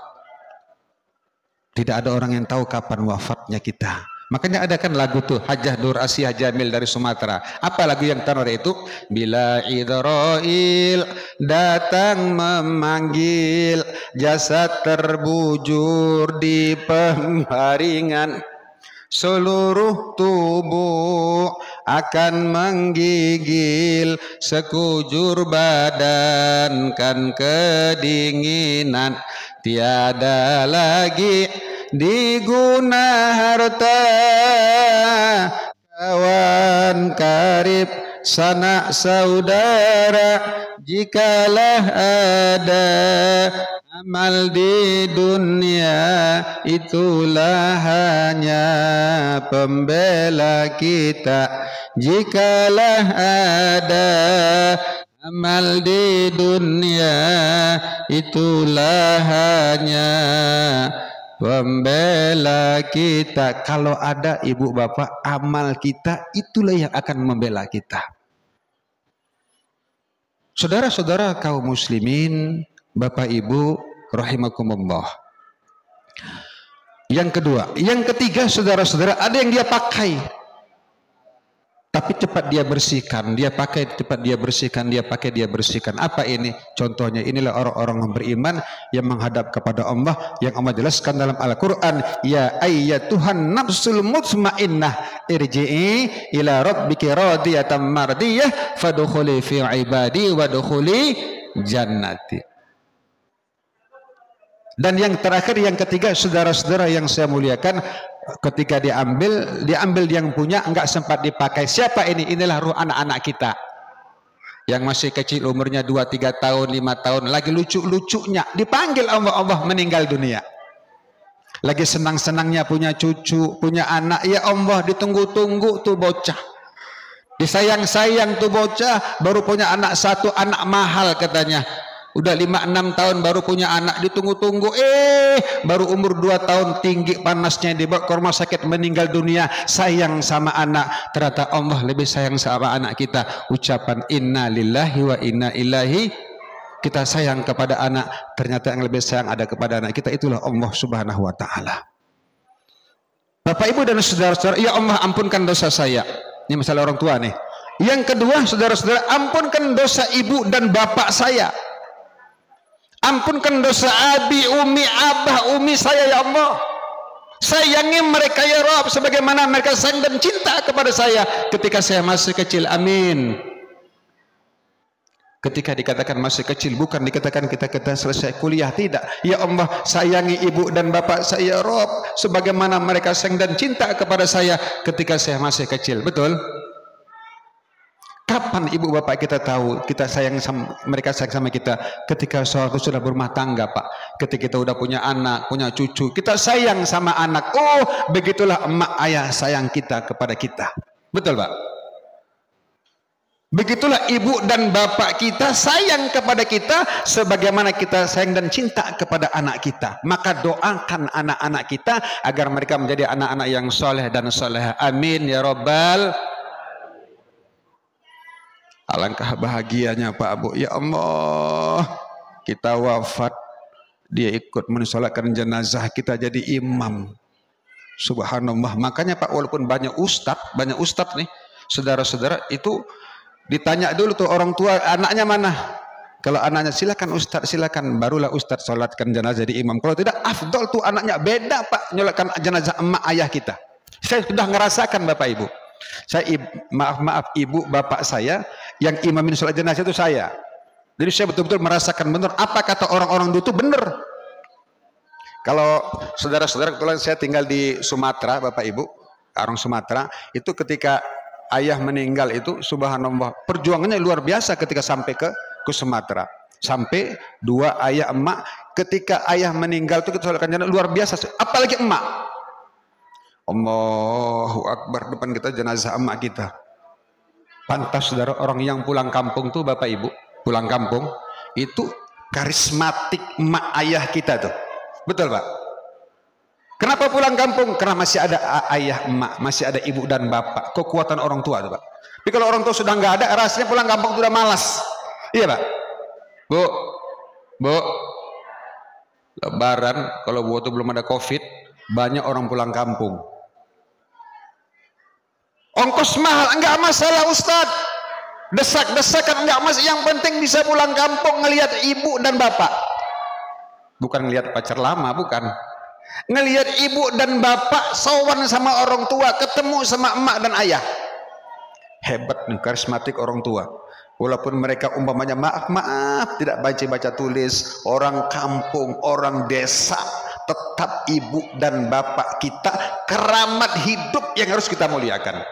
Tidak ada orang yang tahu kapan wafatnya kita. Makanya ada kan lagu tuh, Hajah Nur Asiyah Jamil dari Sumatera. Apa lagu yang tenor itu? Bila Idrail datang memanggil, jasad terbujur di pengbaringan, seluruh tubuh akan menggigil, sekujur badan kan kedinginan, tiada lagi diguna harta, kawan karib sanak saudara, jikalah ada amal di dunia, itulah hanya pembela kita. Jikalah ada amal di dunia, itulah hanya pembela kita. Kalau ada ibu bapak amal kita, itulah yang akan membela kita. Saudara-saudara kaum muslimin, Bapak Ibu rahimakumullah. Yang kedua, yang ketiga, saudara-saudara, ada yang dia pakai tapi cepat dia bersihkan, dia pakai cepat dia bersihkan, dia pakai dia bersihkan. Apa ini? Contohnya inilah orang-orang yang beriman yang menghadap kepada Allah, yang Allah jelaskan dalam Al-Qur'an, ya ayyatuhan nafsul mutmainnah irji'i ila rabbiki radiyatan mardiyah fadkhuli fi ibadi wadkhuli jannati. Dan yang terakhir, yang ketiga, saudara-saudara yang saya muliakan, ketika diambil yang punya, enggak sempat dipakai. Siapa ini? Inilah ruh anak-anak kita yang masih kecil, umurnya 2-3 tahun, 5 tahun, lagi lucu-lucunya dipanggil Allah meninggal dunia. Lagi senang-senangnya punya cucu, punya anak, ya Allah, ditunggu-tunggu tuh bocah, disayang-sayang tuh bocah, baru punya anak 1, anak mahal katanya. Udah 5-6 tahun baru punya anak, ditunggu-tunggu, baru umur 2 tahun tinggi panasnya, dibawa ke rumah sakit meninggal dunia. Sayang sama anak, ternyata Allah lebih sayang sama anak kita. Ucapan inna lillahi wa inna ilaihi, kita sayang kepada anak, ternyata yang lebih sayang ada kepada anak kita, itulah Allah subhanahu wa ta'ala. Bapak ibu dan saudara-saudara, ya Allah ampunkan dosa saya. Ini masalah orang tua nih. Yang kedua, saudara-saudara, ampunkan dosa ibu dan bapak saya. Ampunkan dosa abi, umi, abah, umi saya ya Allah. Sayangi mereka ya Rabb sebagaimana mereka sayang dan cinta kepada saya ketika saya masih kecil. Amin. Ketika dikatakan masih kecil, bukan dikatakan kita selesai kuliah, tidak. Ya Allah, sayangi ibu dan bapak saya ya Rabb sebagaimana mereka sayang dan cinta kepada saya ketika saya masih kecil. Betul? Kapan ibu bapak kita tahu kita sayang sama mereka, sayang sama kita? Ketika suatu sudah berumah tangga, Pak. Ketika kita udah punya anak, punya cucu, kita sayang sama anak. Oh, begitulah emak ayah sayang kita kepada kita. Betul, Pak? Begitulah ibu dan bapak kita sayang kepada kita sebagaimana kita sayang dan cinta kepada anak kita. Maka doakan anak-anak kita agar mereka menjadi anak-anak yang soleh dan soleh. Amin ya Rabbal. Alangkah bahagianya Pak Abu, ya Allah, kita wafat, dia ikut mensolatkan jenazah kita jadi imam. Subhanallah. Makanya Pak, walaupun banyak ustadz nih, saudara-saudara, itu ditanya dulu tuh orang tua, anaknya mana? Kalau anaknya silakan ustadz, silakan, barulah ustadz solatkan jenazah jadi imam. Kalau tidak, afdol tuh anaknya, beda Pak, nyolatkan jenazah emak ayah kita. Saya sudah ngerasakan Bapak Ibu. Saya maaf ibu bapak saya yang imamin sholat jenazah itu saya. Jadi saya betul-betul merasakan benar apa kata orang-orang dulu itu benar. Kalau saudara-saudara, kebetulan saya tinggal di Sumatera, Bapak Ibu, orang Sumatera, itu ketika ayah meninggal itu subhanallah, perjuangannya luar biasa ketika sampai ke Sumatera. Sampai dua ayah emak, ketika ayah meninggal itu kita soalkan luar biasa, apalagi emak. Allahu Akbar, depan kita jenazah emak kita. Pantas saudara, orang yang pulang kampung tuh Bapak Ibu, pulang kampung itu karismatik emak ayah kita tuh. Betul Pak? Kenapa pulang kampung? Karena masih ada ayah emak, masih ada ibu dan bapak, kekuatan orang tua tuh Pak. Tapi kalau orang tua sudah nggak ada, rasanya pulang kampung sudah malas. Iya Pak? Bu, Lebaran kalau waktu belum ada COVID, banyak orang pulang kampung. Ongkos mahal enggak masalah Ustadz, desak-desakan enggak masalah, yang penting bisa pulang kampung ngelihat ibu dan bapak. Bukan ngelihat pacar lama, bukan. Ngelihat ibu dan bapak sowan sama orang tua, ketemu sama emak dan ayah. Hebat nih karismatik orang tua. Walaupun mereka umpamanya maaf tidak baca tulis, orang kampung, orang desa, tetap ibu dan bapak kita keramat hidup yang harus kita muliakan.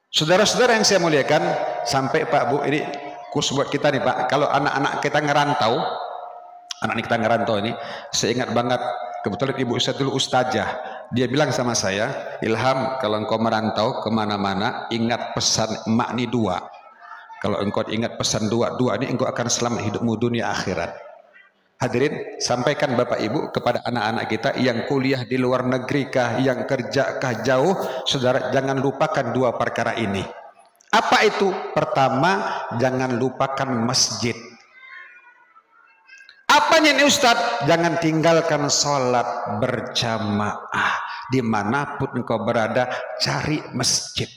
Saudara-saudara yang saya muliakan, sampai Pak Bu, ini khusus buat kita nih Pak, kalau anak-anak kita ngerantau, anak kita ngerantau ini, saya ingat banget, kebetulan ibu saya dulu ustazah, dia bilang sama saya, Ilham, kalau engkau merantau kemana-mana, ingat pesan emak nih dua. Kalau engkau ingat pesan dua ini engkau akan selamat hidupmu dunia akhirat. Hadirin, sampaikan Bapak Ibu kepada anak-anak kita yang kuliah di luar negeri kah, yang kerja kah jauh, saudara jangan lupakan dua perkara ini. Apa itu? Pertama, jangan lupakan masjid. Apanya ini Ustadz? Jangan tinggalkan sholat berjamaah. Dimanapun engkau berada, cari masjid.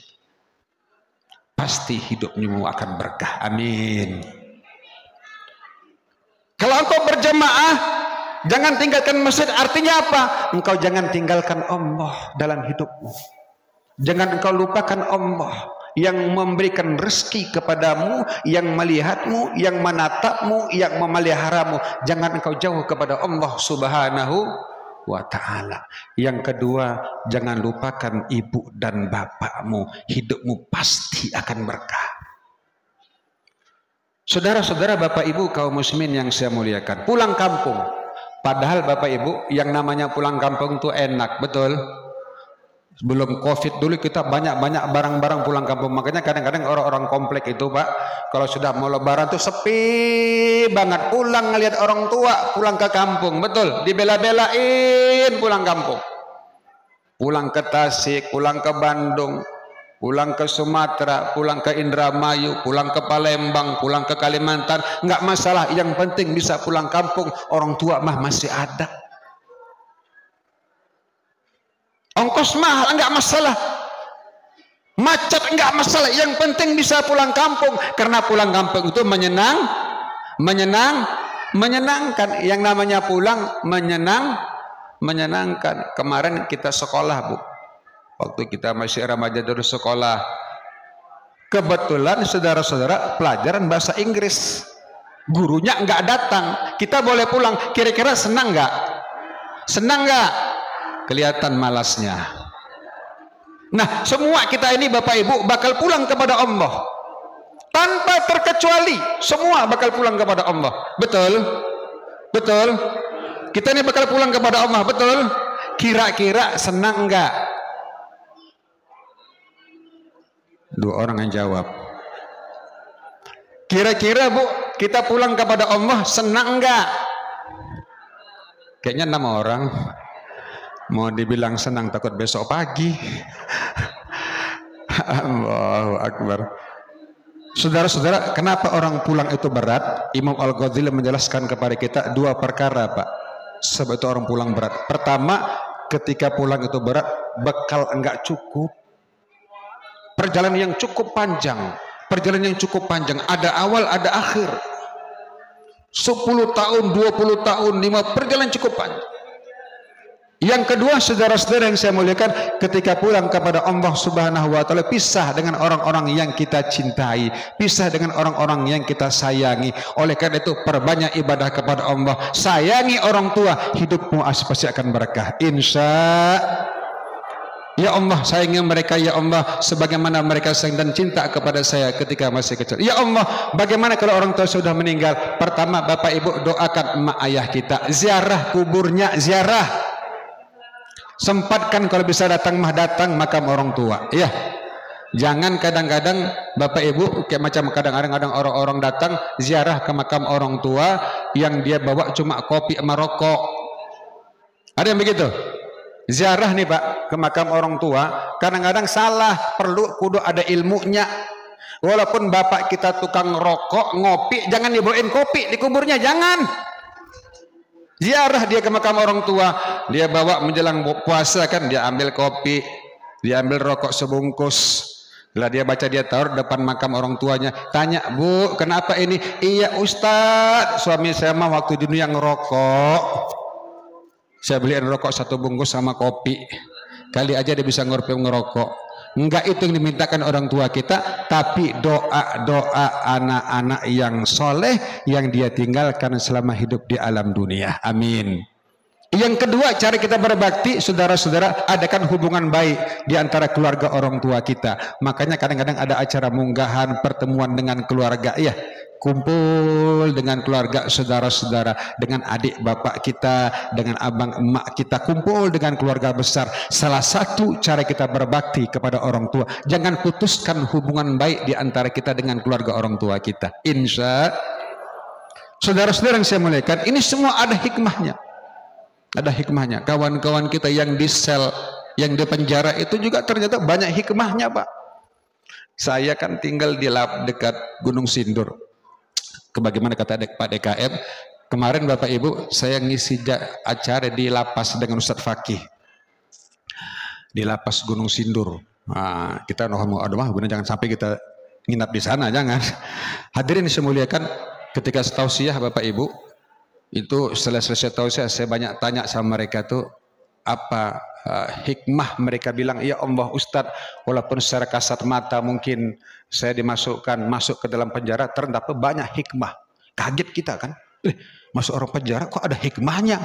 Pasti hidupmu akan berkah. Amin. Kalau engkau berjamaah, jangan tinggalkan masjid. Artinya apa? Engkau jangan tinggalkan Allah dalam hidupmu. Jangan engkau lupakan Allah yang memberikan rezeki kepadamu, yang melihatmu, yang menatapmu, yang memeliharamu. Jangan engkau jauh kepada Allah Subhanahu wa ta'ala. Yang kedua, jangan lupakan ibu dan bapakmu. Hidupmu pasti akan berkah. Saudara-saudara, Bapak Ibu kaum muslimin yang saya muliakan, pulang kampung. Padahal Bapak Ibu, yang namanya pulang kampung itu enak, betul? Sebelum COVID dulu kita banyak-banyak barang-barang pulang kampung. Makanya kadang-kadang orang-orang komplek itu Pak, kalau sudah mau lebaran tuh sepi banget. Pulang ngelihat orang tua, pulang ke kampung, betul? Dibela-belain pulang kampung. Pulang ke Tasik, pulang ke Bandung, pulang ke Sumatera, pulang ke Indramayu, pulang ke Palembang, pulang ke Kalimantan, nggak masalah. Yang penting bisa pulang kampung, orang tua mah masih ada. Ongkos mahal enggak masalah, macet enggak masalah. Yang penting bisa pulang kampung, karena pulang kampung itu menyenangkan. Yang namanya pulang menyenangkan. Kemarin kita sekolah Bu, waktu kita masih remaja dulu sekolah, kebetulan saudara-saudara pelajaran bahasa Inggris, gurunya nggak datang, kita boleh pulang. Kira-kira senang nggak? Senang nggak? Kelihatan malasnya. Nah, semua kita ini Bapak Ibu bakal pulang kepada Allah tanpa terkecuali. Semua bakal pulang kepada Allah. Betul? Betul? Kita ini bakal pulang kepada Allah. Betul? Kira-kira senang nggak? Dua orang yang jawab. Kira-kira Bu, kita pulang kepada Allah senang enggak? Kayaknya 6 orang. Mau dibilang senang takut besok pagi. Allahu Akbar. Saudara-saudara, kenapa orang pulang itu berat? Imam Al-Ghazali menjelaskan kepada kita 2 perkara Pak, sebab itu orang pulang berat. Pertama, ketika pulang itu berat, bekal enggak cukup. Perjalanan yang cukup panjang, ada awal ada akhir. 10 tahun, 20 tahun, 5 perjalanan cukup panjang. Yang kedua, saudara-saudara yang saya muliakan, ketika pulang kepada Allah Subhanahu wa taala, pisah dengan orang-orang yang kita cintai, pisah dengan orang-orang yang kita sayangi. Oleh karena itu, perbanyak ibadah kepada Allah, sayangi orang tua, hidupmu pasti akan berkah. Ya Allah, sayangi mereka ya Allah sebagaimana mereka sayang dan cinta kepada saya ketika masih kecil. Ya Allah, bagaimana kalau orang tua sudah meninggal? Pertama, Bapak Ibu doakan emak ayah kita, ziarah kuburnya, ziarah. Sempatkan kalau bisa datang makam orang tua, ya. Jangan kadang-kadang Bapak Ibu kayak macam kadang-kadang orang-orang datang ziarah ke makam orang tua yang dia bawa cuma kopi sama rokok. Ada yang begitu? Ziarah nih Pak ke makam orang tua kadang-kadang salah, kudu ada ilmunya. Walaupun bapak kita tukang rokok, ngopi, jangan dibawain kopi di kuburnya, jangan. Ziarah dia ke makam orang tua, dia bawa menjelang puasa kan, dia ambil kopi, dia ambil rokok sebungkus. Bila dia baca, dia taruh depan makam orang tuanya. Tanya, Bu, kenapa ini? Iya Ustadz, suami saya mah waktu di dunia ngerokok. Saya beliin rokok 1 bungkus sama kopi. Kali aja dia bisa ngerokok. Enggak itu yang dimintakan orang tua kita, tapi doa-doa anak-anak yang soleh yang dia tinggalkan selama hidup di alam dunia. Amin. Yang kedua, cara kita berbakti, saudara-saudara, adakan hubungan baik di antara keluarga orang tua kita. Makanya kadang-kadang ada acara munggahan, pertemuan dengan keluarga, ya. Kumpul dengan keluarga saudara-saudara, dengan adik bapak kita, dengan abang emak kita, kumpul dengan keluarga besar. Salah satu cara kita berbakti kepada orang tua, jangan putuskan hubungan baik di antara kita dengan keluarga orang tua kita. Insya saudara-saudara yang saya muliakan, ini semua ada hikmahnya. Ada hikmahnya. Kawan-kawan kita yang di sel, yang di penjara itu juga ternyata banyak hikmahnya Pak. Saya kan tinggal di dekat Gunung Sindur. Bagaimana kata Pak DKM, kemarin Bapak Ibu saya ngisi acara di lapas dengan Ustadz Fakih di lapas Gunung Sindur. Nah, kita ngomong, aduh jangan sampai kita nginap di sana, jangan. Hadirin semuliakan, ketika tausiah Bapak Ibu itu setelah selesai tausiah, saya banyak tanya sama mereka tuh apa hikmah. Mereka bilang, ya Allah Ustadz, walaupun secara kasat mata mungkin saya masuk ke dalam penjara, terdapat banyak hikmah. Kaget kita kan, masuk orang penjara kok ada hikmahnya.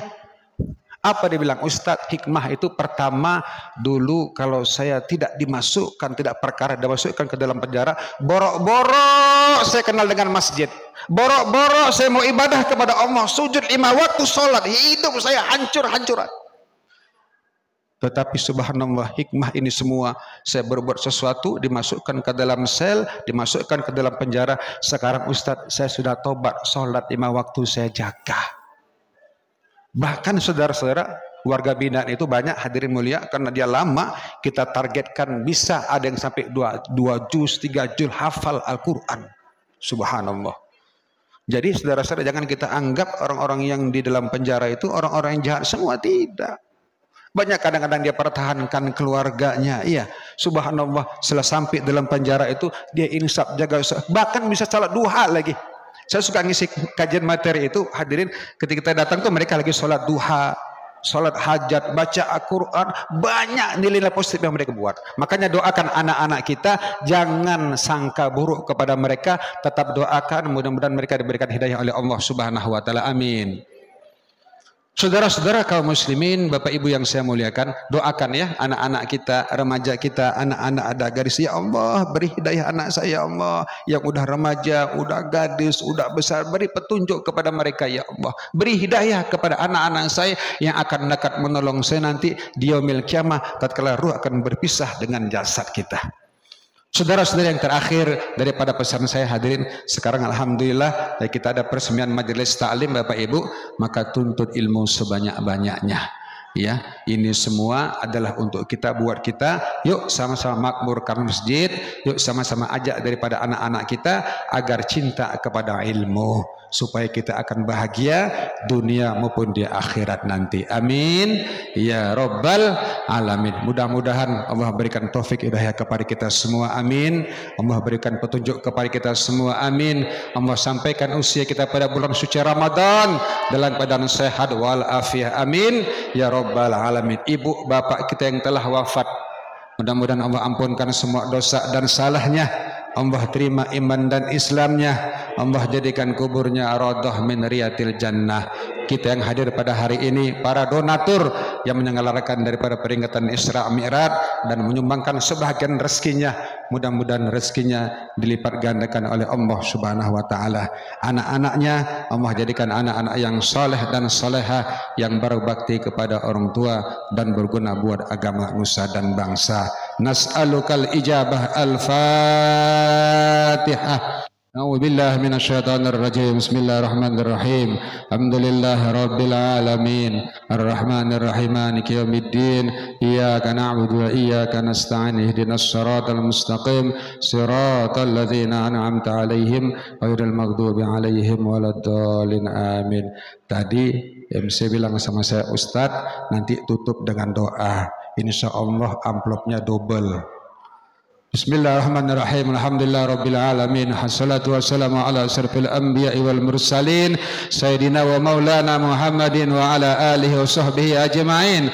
Apa dia bilang? Ustadz, hikmah itu pertama, dulu kalau saya tidak dimasukkan, tidak perkara dimasukkan ke dalam penjara, borok-borok saya kenal dengan masjid, borok-borok saya mau ibadah kepada Allah, sujud 5 waktu sholat, hidup saya hancur-hancuran. Tetapi subhanallah, hikmah ini semua, saya berbuat sesuatu, dimasukkan ke dalam sel, dimasukkan ke dalam penjara. Sekarang Ustadz, saya sudah tobat, sholat 5 waktu saya jaga. Bahkan saudara-saudara, warga binaan itu banyak, hadirin mulia, karena dia lama, kita targetkan bisa ada yang sampai 2 juz, 3 juz hafal Al-Quran. Subhanallah. Jadi saudara-saudara, jangan kita anggap orang-orang yang di dalam penjara itu orang-orang yang jahat semua, tidak. Banyak kadang-kadang dia pertahankan keluarganya. Iya, subhanallah, setelah sampai dalam penjara itu dia insaf, jaga usaha, bahkan bisa salat duha lagi. Saya suka ngisi kajian materi itu, hadirin, ketika kita datang tuh mereka lagi sholat duha, sholat hajat, baca Al-Quran, banyak nilai positif yang mereka buat. Makanya doakan anak-anak kita, jangan sangka buruk kepada mereka, tetap doakan, mudah-mudahan mereka diberikan hidayah oleh Allah Subhanahu wa taala. Amin. Saudara-saudara kaum muslimin, Bapak Ibu yang saya muliakan, doakan ya anak-anak kita, remaja kita, anak-anak ada gadis. Ya Allah, beri hidayah anak saya, ya Allah, yang udah remaja, udah gadis, udah besar, beri petunjuk kepada mereka, ya Allah. Beri hidayah kepada anak-anak saya yang akan dekat menolong saya nanti di yaumil kiamah, tatkala ruh akan berpisah dengan jasad kita. Saudara-saudara yang terakhir daripada pesan saya, hadirin, sekarang alhamdulillah kita ada peresmian majelis ta'lim Bapak Ibu, maka tuntut ilmu sebanyak-banyaknya. Ya, ini semua adalah untuk kita, buat kita. Yuk sama-sama makmurkan masjid, yuk sama-sama ajak daripada anak-anak kita agar cinta kepada ilmu, supaya kita akan bahagia dunia maupun di akhirat nanti. Amin ya rabbal alamin. Mudah-mudahan Allah berikan taufik hidayah kepada kita semua. Amin. Allah berikan petunjuk kepada kita semua. Amin. Allah sampaikan usia kita pada bulan suci Ramadan dalam keadaan sehat wal afiah. Amin ya rabbal alamin. Alamin. Ibu bapak kita yang telah wafat, mudah-mudahan Allah ampunkan semua dosa dan salahnya. Allah terima iman dan Islamnya. Allah jadikan kuburnya raudhah min riyatil jannah. Kita yang hadir pada hari ini, para donatur yang menyelenggarakan daripada peringatan Isra Mi'raj dan menyumbangkan sebahagian rezekinya, mudah-mudahan rezekinya dilipat gandakan oleh Allah Subhanahu wa taala. Anak-anaknya Allah jadikan anak-anak yang saleh dan salehah, yang berbakti kepada orang tua dan berguna buat agama nusa dan bangsa. Nas'alukal ijabah al-Fatihah. A'udzu billahi minasyaitonir rajim. Bismillahirrahmanirrahim. Alhamdulillahi rabbil alamin. Arrahmanir rahim. Maliki yaumiddin. Iyyaka na'budu wa iyyaka nasta'in. Ihdinas shiratal mustaqim. Shiratal ladzina an'amta 'alaihim ghairil maghdubi 'alaihim waladdallin. Amin. Tadi MC bilang sama saya, Ustadz, nanti tutup dengan doa. Insyaallah amplopnya double. Bismillahirrahmanirrahim. Alhamdulillah rabbil alamin. Wassalatu wassalamu ala asyrafil anbiya'i wal mursalin sayyidina wa maulana Muhammadin wa ala alihi wa sahbihi ajma'in.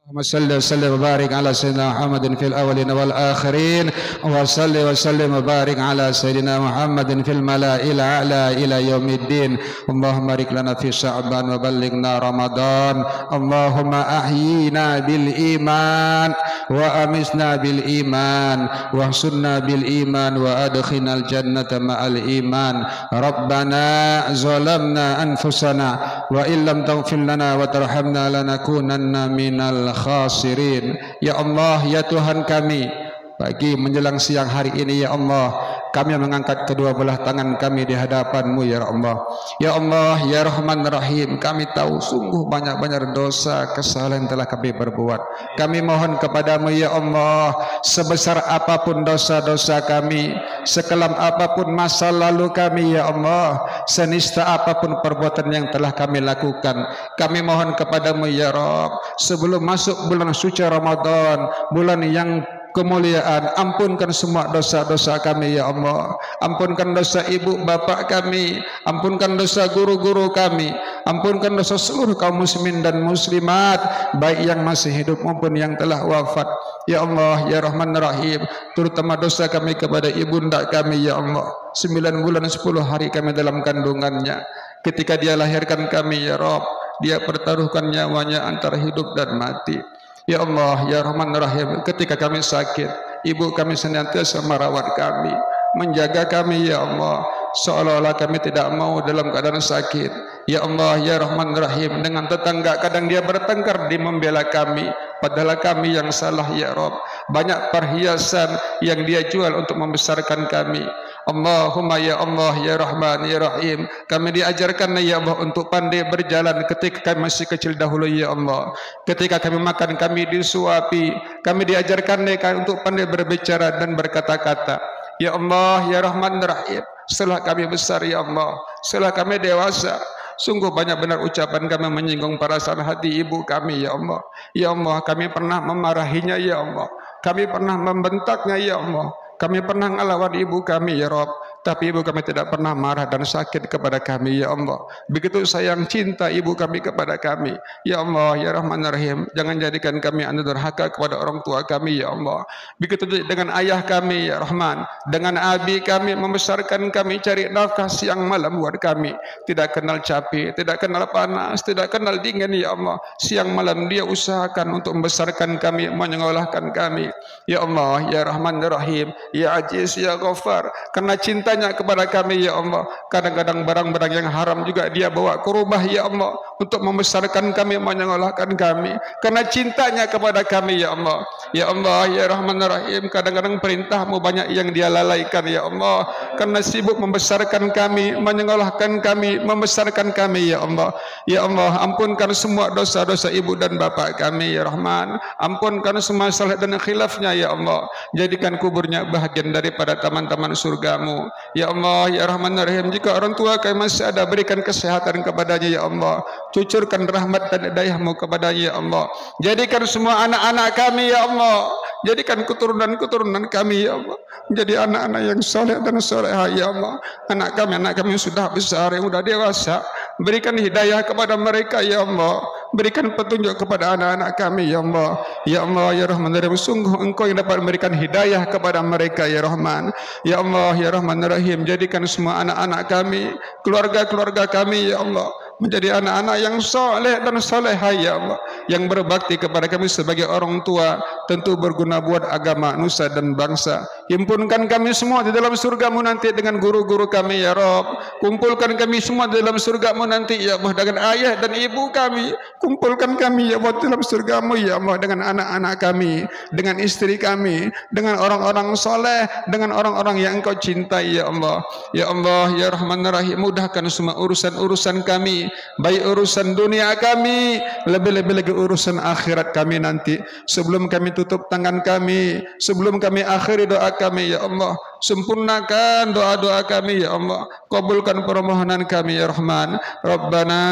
Allahumma salli wa sallim wa barik ala sayyidina Muhammadin fil awwalin wal akhirin wa salli wa sallim wa barik ala sayyidina Muhammadin fil mala'il a'la ila yaumiddin. Allahumma barik lana fi Sya'ban wa ballighna Ramadan. Allahumma ahyina bil iman wa amisna bil iman wa sunna bil iman wa adkhinal jannata ma'al iman. Rabbana zalamna anfusana wa illam taghfir lana wa tarhamna lanakunanna minal khasirin. Ya Allah, ya Tuhan kami, pagi menjelang siang hari ini ya Allah, kami mengangkat kedua belah tangan kami di hadapan-Mu ya Allah. Ya Allah, ya Rahman Rahim, kami tahu sungguh banyak-banyak dosa kesalahan telah kami berbuat. Kami mohon kepadamu ya Allah, sebesar apapun dosa-dosa kami, sekelam apapun masa lalu kami ya Allah, senista apapun perbuatan yang telah kami lakukan, kami mohon kepadamu ya Rabb, sebelum masuk bulan suci Ramadan, bulan yang kemuliaan, ampunkan semua dosa-dosa kami ya Allah. Ampunkan dosa ibu bapak kami, ampunkan dosa guru-guru kami, ampunkan dosa seluruh kaum muslimin dan muslimat, baik yang masih hidup maupun yang telah wafat. Ya Allah, ya Rahman Rahim, terutama dosa kami kepada ibunda kami ya Allah. 9 bulan 10 hari kami dalam kandungannya. Ketika dia lahirkan kami ya Rabb, dia pertaruhkan nyawanya antara hidup dan mati. Ya Allah, ya Rahman Rahim, ketika kami sakit, ibu kami senantiasa merawat kami, menjaga kami ya Allah, seolah-olah kami tidak mau dalam keadaan sakit. Ya Allah, ya Rahman Rahim, dengan tetangga kadang dia bertengkar di membela kami, padahal kami yang salah ya Rabb. Banyak perhiasan yang dia jual untuk membesarkan kami. Allahumma ya Allah, ya Rahman, ya Rahim, kami diajarkan ya Allah untuk pandai berjalan ketika kami masih kecil dahulu ya Allah. Ketika kami makan kami disuapi, kami diajarkan untuk pandai berbicara dan berkata-kata. Ya Allah, ya Rahman, Rahim, setelah kami besar ya Allah, setelah kami dewasa, sungguh banyak benar ucapan kami menyinggung perasaan hati ibu kami ya Allah. Ya Allah, kami pernah memarahinya ya Allah, kami pernah membentaknya ya Allah, kami pernah ngelawan ibu kami ya Rabb, tapi ibu kami tidak pernah marah dan sakit kepada kami ya Allah. Begitu sayang cinta ibu kami kepada kami. Ya Allah, ya Rahman Rahim, jangan jadikan kami anak durhaka kepada orang tua kami ya Allah. Begitu dengan ayah kami ya Rahman, dengan abi kami membesarkan kami, cari nafkah siang malam buat kami, tidak kenal capek, tidak kenal panas, tidak kenal dingin ya Allah. Siang malam dia usahakan untuk membesarkan kami, menyekolahkan kami. Ya Allah, ya Rahman Rahim, ya Aziz, ya Ghaffar, karena cintanya kepada kami ya Allah, kadang-kadang barang-barang yang haram juga dia bawa ke rumah ya Allah, untuk membesarkan kami, menyekolahkan kami, karena cintanya kepada kami ya Allah. Ya Allah, ya Rahman Rahim, kadang-kadang perintahmu banyak yang dia lalaikan ya Allah, karena sibuk membesarkan kami, menyekolahkan kami, membesarkan kami ya Allah. Ya Allah, ampunkan semua dosa-dosa ibu dan bapak kami ya Rahman, ampunkan semua salah dan khilafnya ya Allah, jadikan kuburnya bahagian daripada taman-taman surgamu. Ya Allah, ya Rahman Rahim, jika orang tua kami masih ada, berikan kesehatan kepadanya ya Allah, cucurkan rahmat dan hidayahmu kepadanya ya Allah. Jadikan semua anak-anak kami ya Allah, jadikan keturunan-keturunan kami ya Allah menjadi anak-anak yang soleh dan soleha ya Allah. Anak kami yang sudah besar, yang sudah dewasa, berikan hidayah kepada mereka ya Allah. berikan petunjuk kepada anak-anak kami ya Allah. Ya Allah ya Rahman ya Rahim, sungguh Engkau yang dapat memberikan hidayah kepada mereka ya Rahman. Ya Allah ya Rahman ya Rahim, jadikan semua anak-anak kami, keluarga-keluarga kami ya Allah menjadi anak-anak yang soleh dan solehah ya Allah, yang berbakti kepada kami sebagai orang tua, tentu berguna buat agama, nusa dan bangsa. Himpunkan kami semua di dalam surgamu nanti dengan guru-guru kami ya Rabb. Kumpulkan kami semua di dalam surgamu nanti ya Allah dengan ayah dan ibu kami. Kumpulkan kami ya Allah di dalam surgamu ya Allah dengan anak-anak kami, dengan istri kami, dengan orang-orang soleh, dengan orang-orang yang Engkau cintai ya Allah. Ya Allah ya Rahman ya Rahim, mudahkan semua urusan-urusan kami, baik urusan dunia kami, lebih-lebih lagi urusan akhirat kami nanti. Sebelum kami tutup tangan kami, sebelum kami akhiri doa kami ya Allah, sempurnakan doa-doa kami ya Allah, kabulkan permohonan kami ya Rahman. Rabbana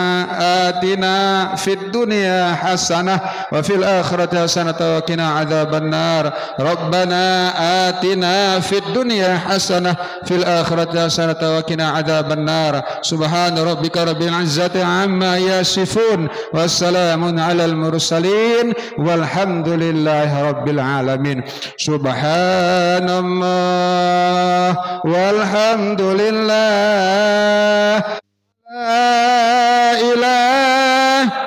atina fid dunya hasanah wa fil akhirati hasanah wa qina adzabannar. Rabbana atina fid dunya hasanah fil akhirati hasanah wa qina adzabannar. Subhana rabbika rabbil izzati amma yasifun wassalamun alal mursalin walhamdulillahi rabbil alamin. Subhanallah walhamdulillah la ilaha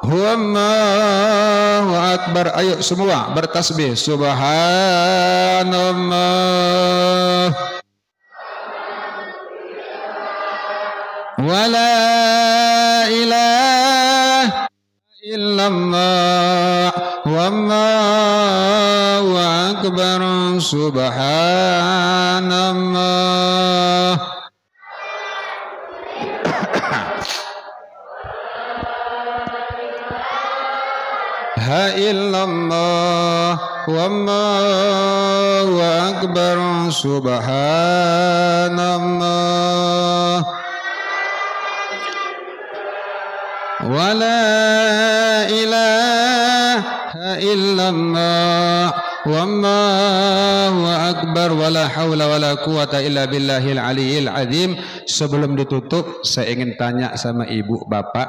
Allahu akbar. Ayo semua bertasbih subhanallah wa la ilaha illallah wallahu akbar. Subhanallah la illallah wallahu akbar. Subhanallah wa la ilaha illallah wallahu akbar wa la haula wa la quwata illa billahil aliyil azim. Sebelum ditutup, saya ingin tanya sama ibu bapak,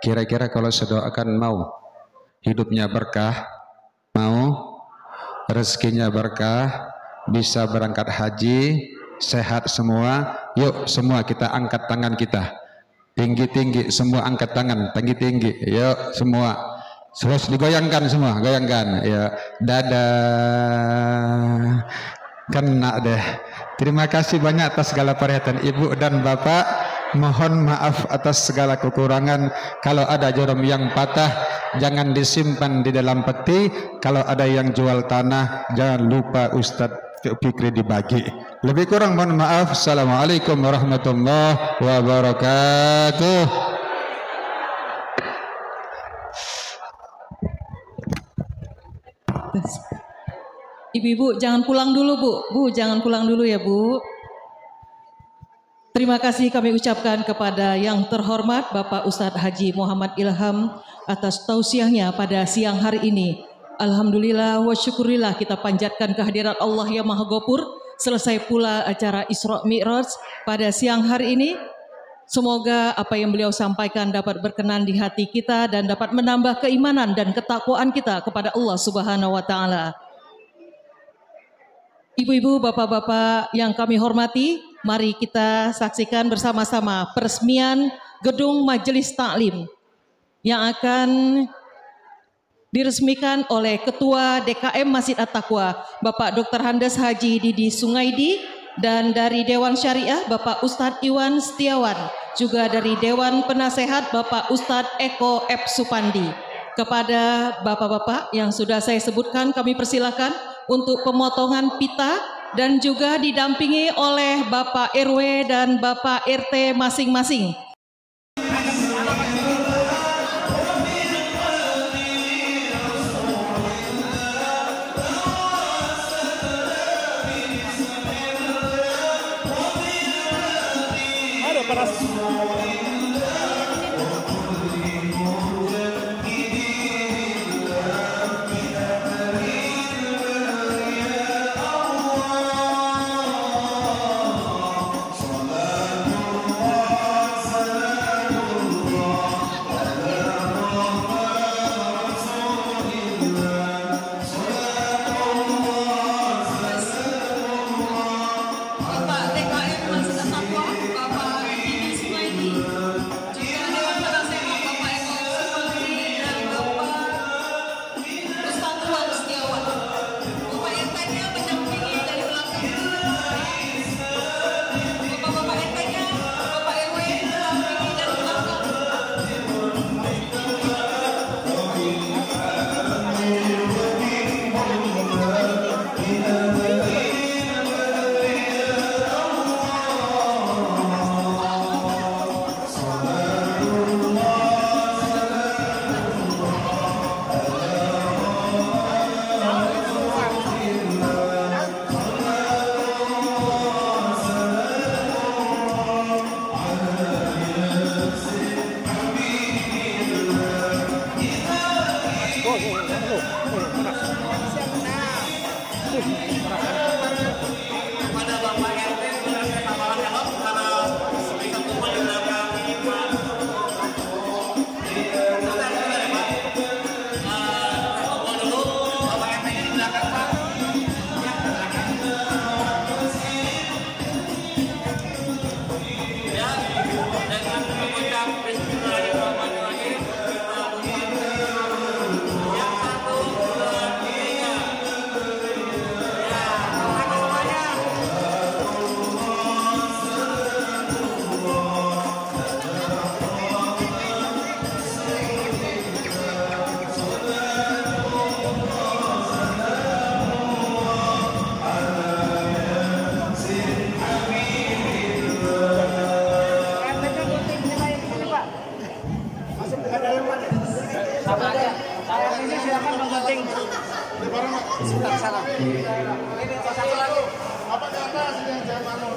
kira-kira kalau saya doakan mau hidupnya berkah, mau rezekinya berkah, bisa berangkat haji, sehat semua, yuk semua kita angkat tangan kita tinggi-tinggi, semua angkat tangan tinggi-tinggi, yuk semua terus digoyangkan semua, goyangkan ya, dadah, kena deh. Terima kasih banyak atas segala perhatian ibu dan bapak, mohon maaf atas segala kekurangan. Kalau ada jarum yang patah jangan disimpan di dalam peti, kalau ada yang jual tanah jangan lupa Ustadz Fikri dibagi. Lebih kurang mohon maaf. Assalamualaikum warahmatullahi wabarakatuh. Ibu-ibu jangan pulang dulu Bu. Bu jangan pulang dulu ya Bu. Terima kasih kami ucapkan kepada yang terhormat Bapak Ustadz Haji Muhammad Ilham atas tausiahnya pada siang hari ini. Alhamdulillah wa syukurillah, kita panjatkan kehadirat Allah yang Maha Ghafur. Selesai pula acara Isra Mi'raj pada siang hari ini. Semoga apa yang beliau sampaikan dapat berkenan di hati kita dan dapat menambah keimanan dan ketakwaan kita kepada Allah Subhanahu wa taala. Ibu-ibu, bapak-bapak yang kami hormati, mari kita saksikan bersama-sama peresmian gedung Majelis Taklim yang akan diresmikan oleh Ketua DKM Masjid At-Taqwa Bapak Dr. Handes Haji Didi Sungaidi, dan dari Dewan Syariah Bapak Ustadz Iwan Setiawan, juga dari Dewan Penasehat Bapak Ustadz Eko F. Supandi. Kepada bapak-bapak yang sudah saya sebutkan, kami persilakan untuk pemotongan pita dan juga didampingi oleh Bapak RW dan Bapak RT masing-masing.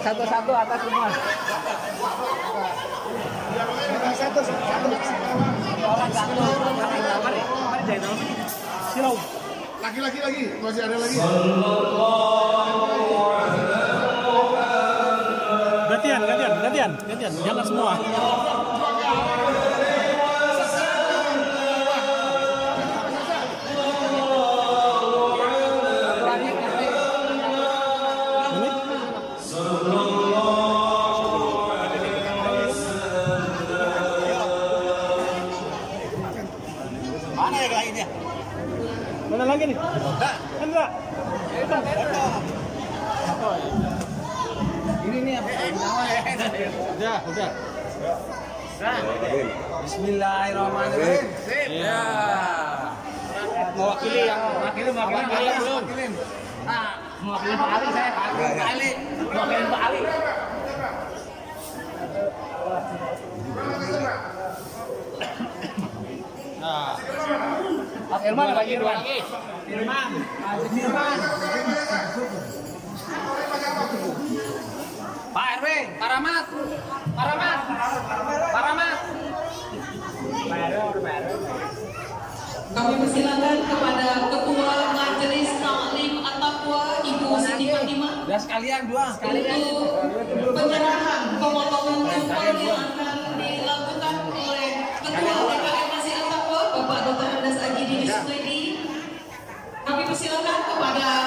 Satu-satu atas semua. Lagi, masih ada lagi. Gantian, jangan semua. Mana yang lainnya? Mana lagi nih? Enggak. Ini nih apa? Udah. Bismillahirrahmanirrahim. Ya. Mewakili belum? Mewakili Pak Ali saya. Mewakili Pak Ali. Pak Irman lagi Irman. Pak RW, Pak Rahmat. Kami persilakan kepada Ketua Majelis Ta'lim At-Taqwa Ibu Siti Fatimah Udah sekalian dua. untuk penyerahan pemotongan tumpeng yang akan dilakukan oleh Ketua TKM Majelis At-Taqwa Bapak Dr. Andas Agidi Niswedi. Kami persilakan kepada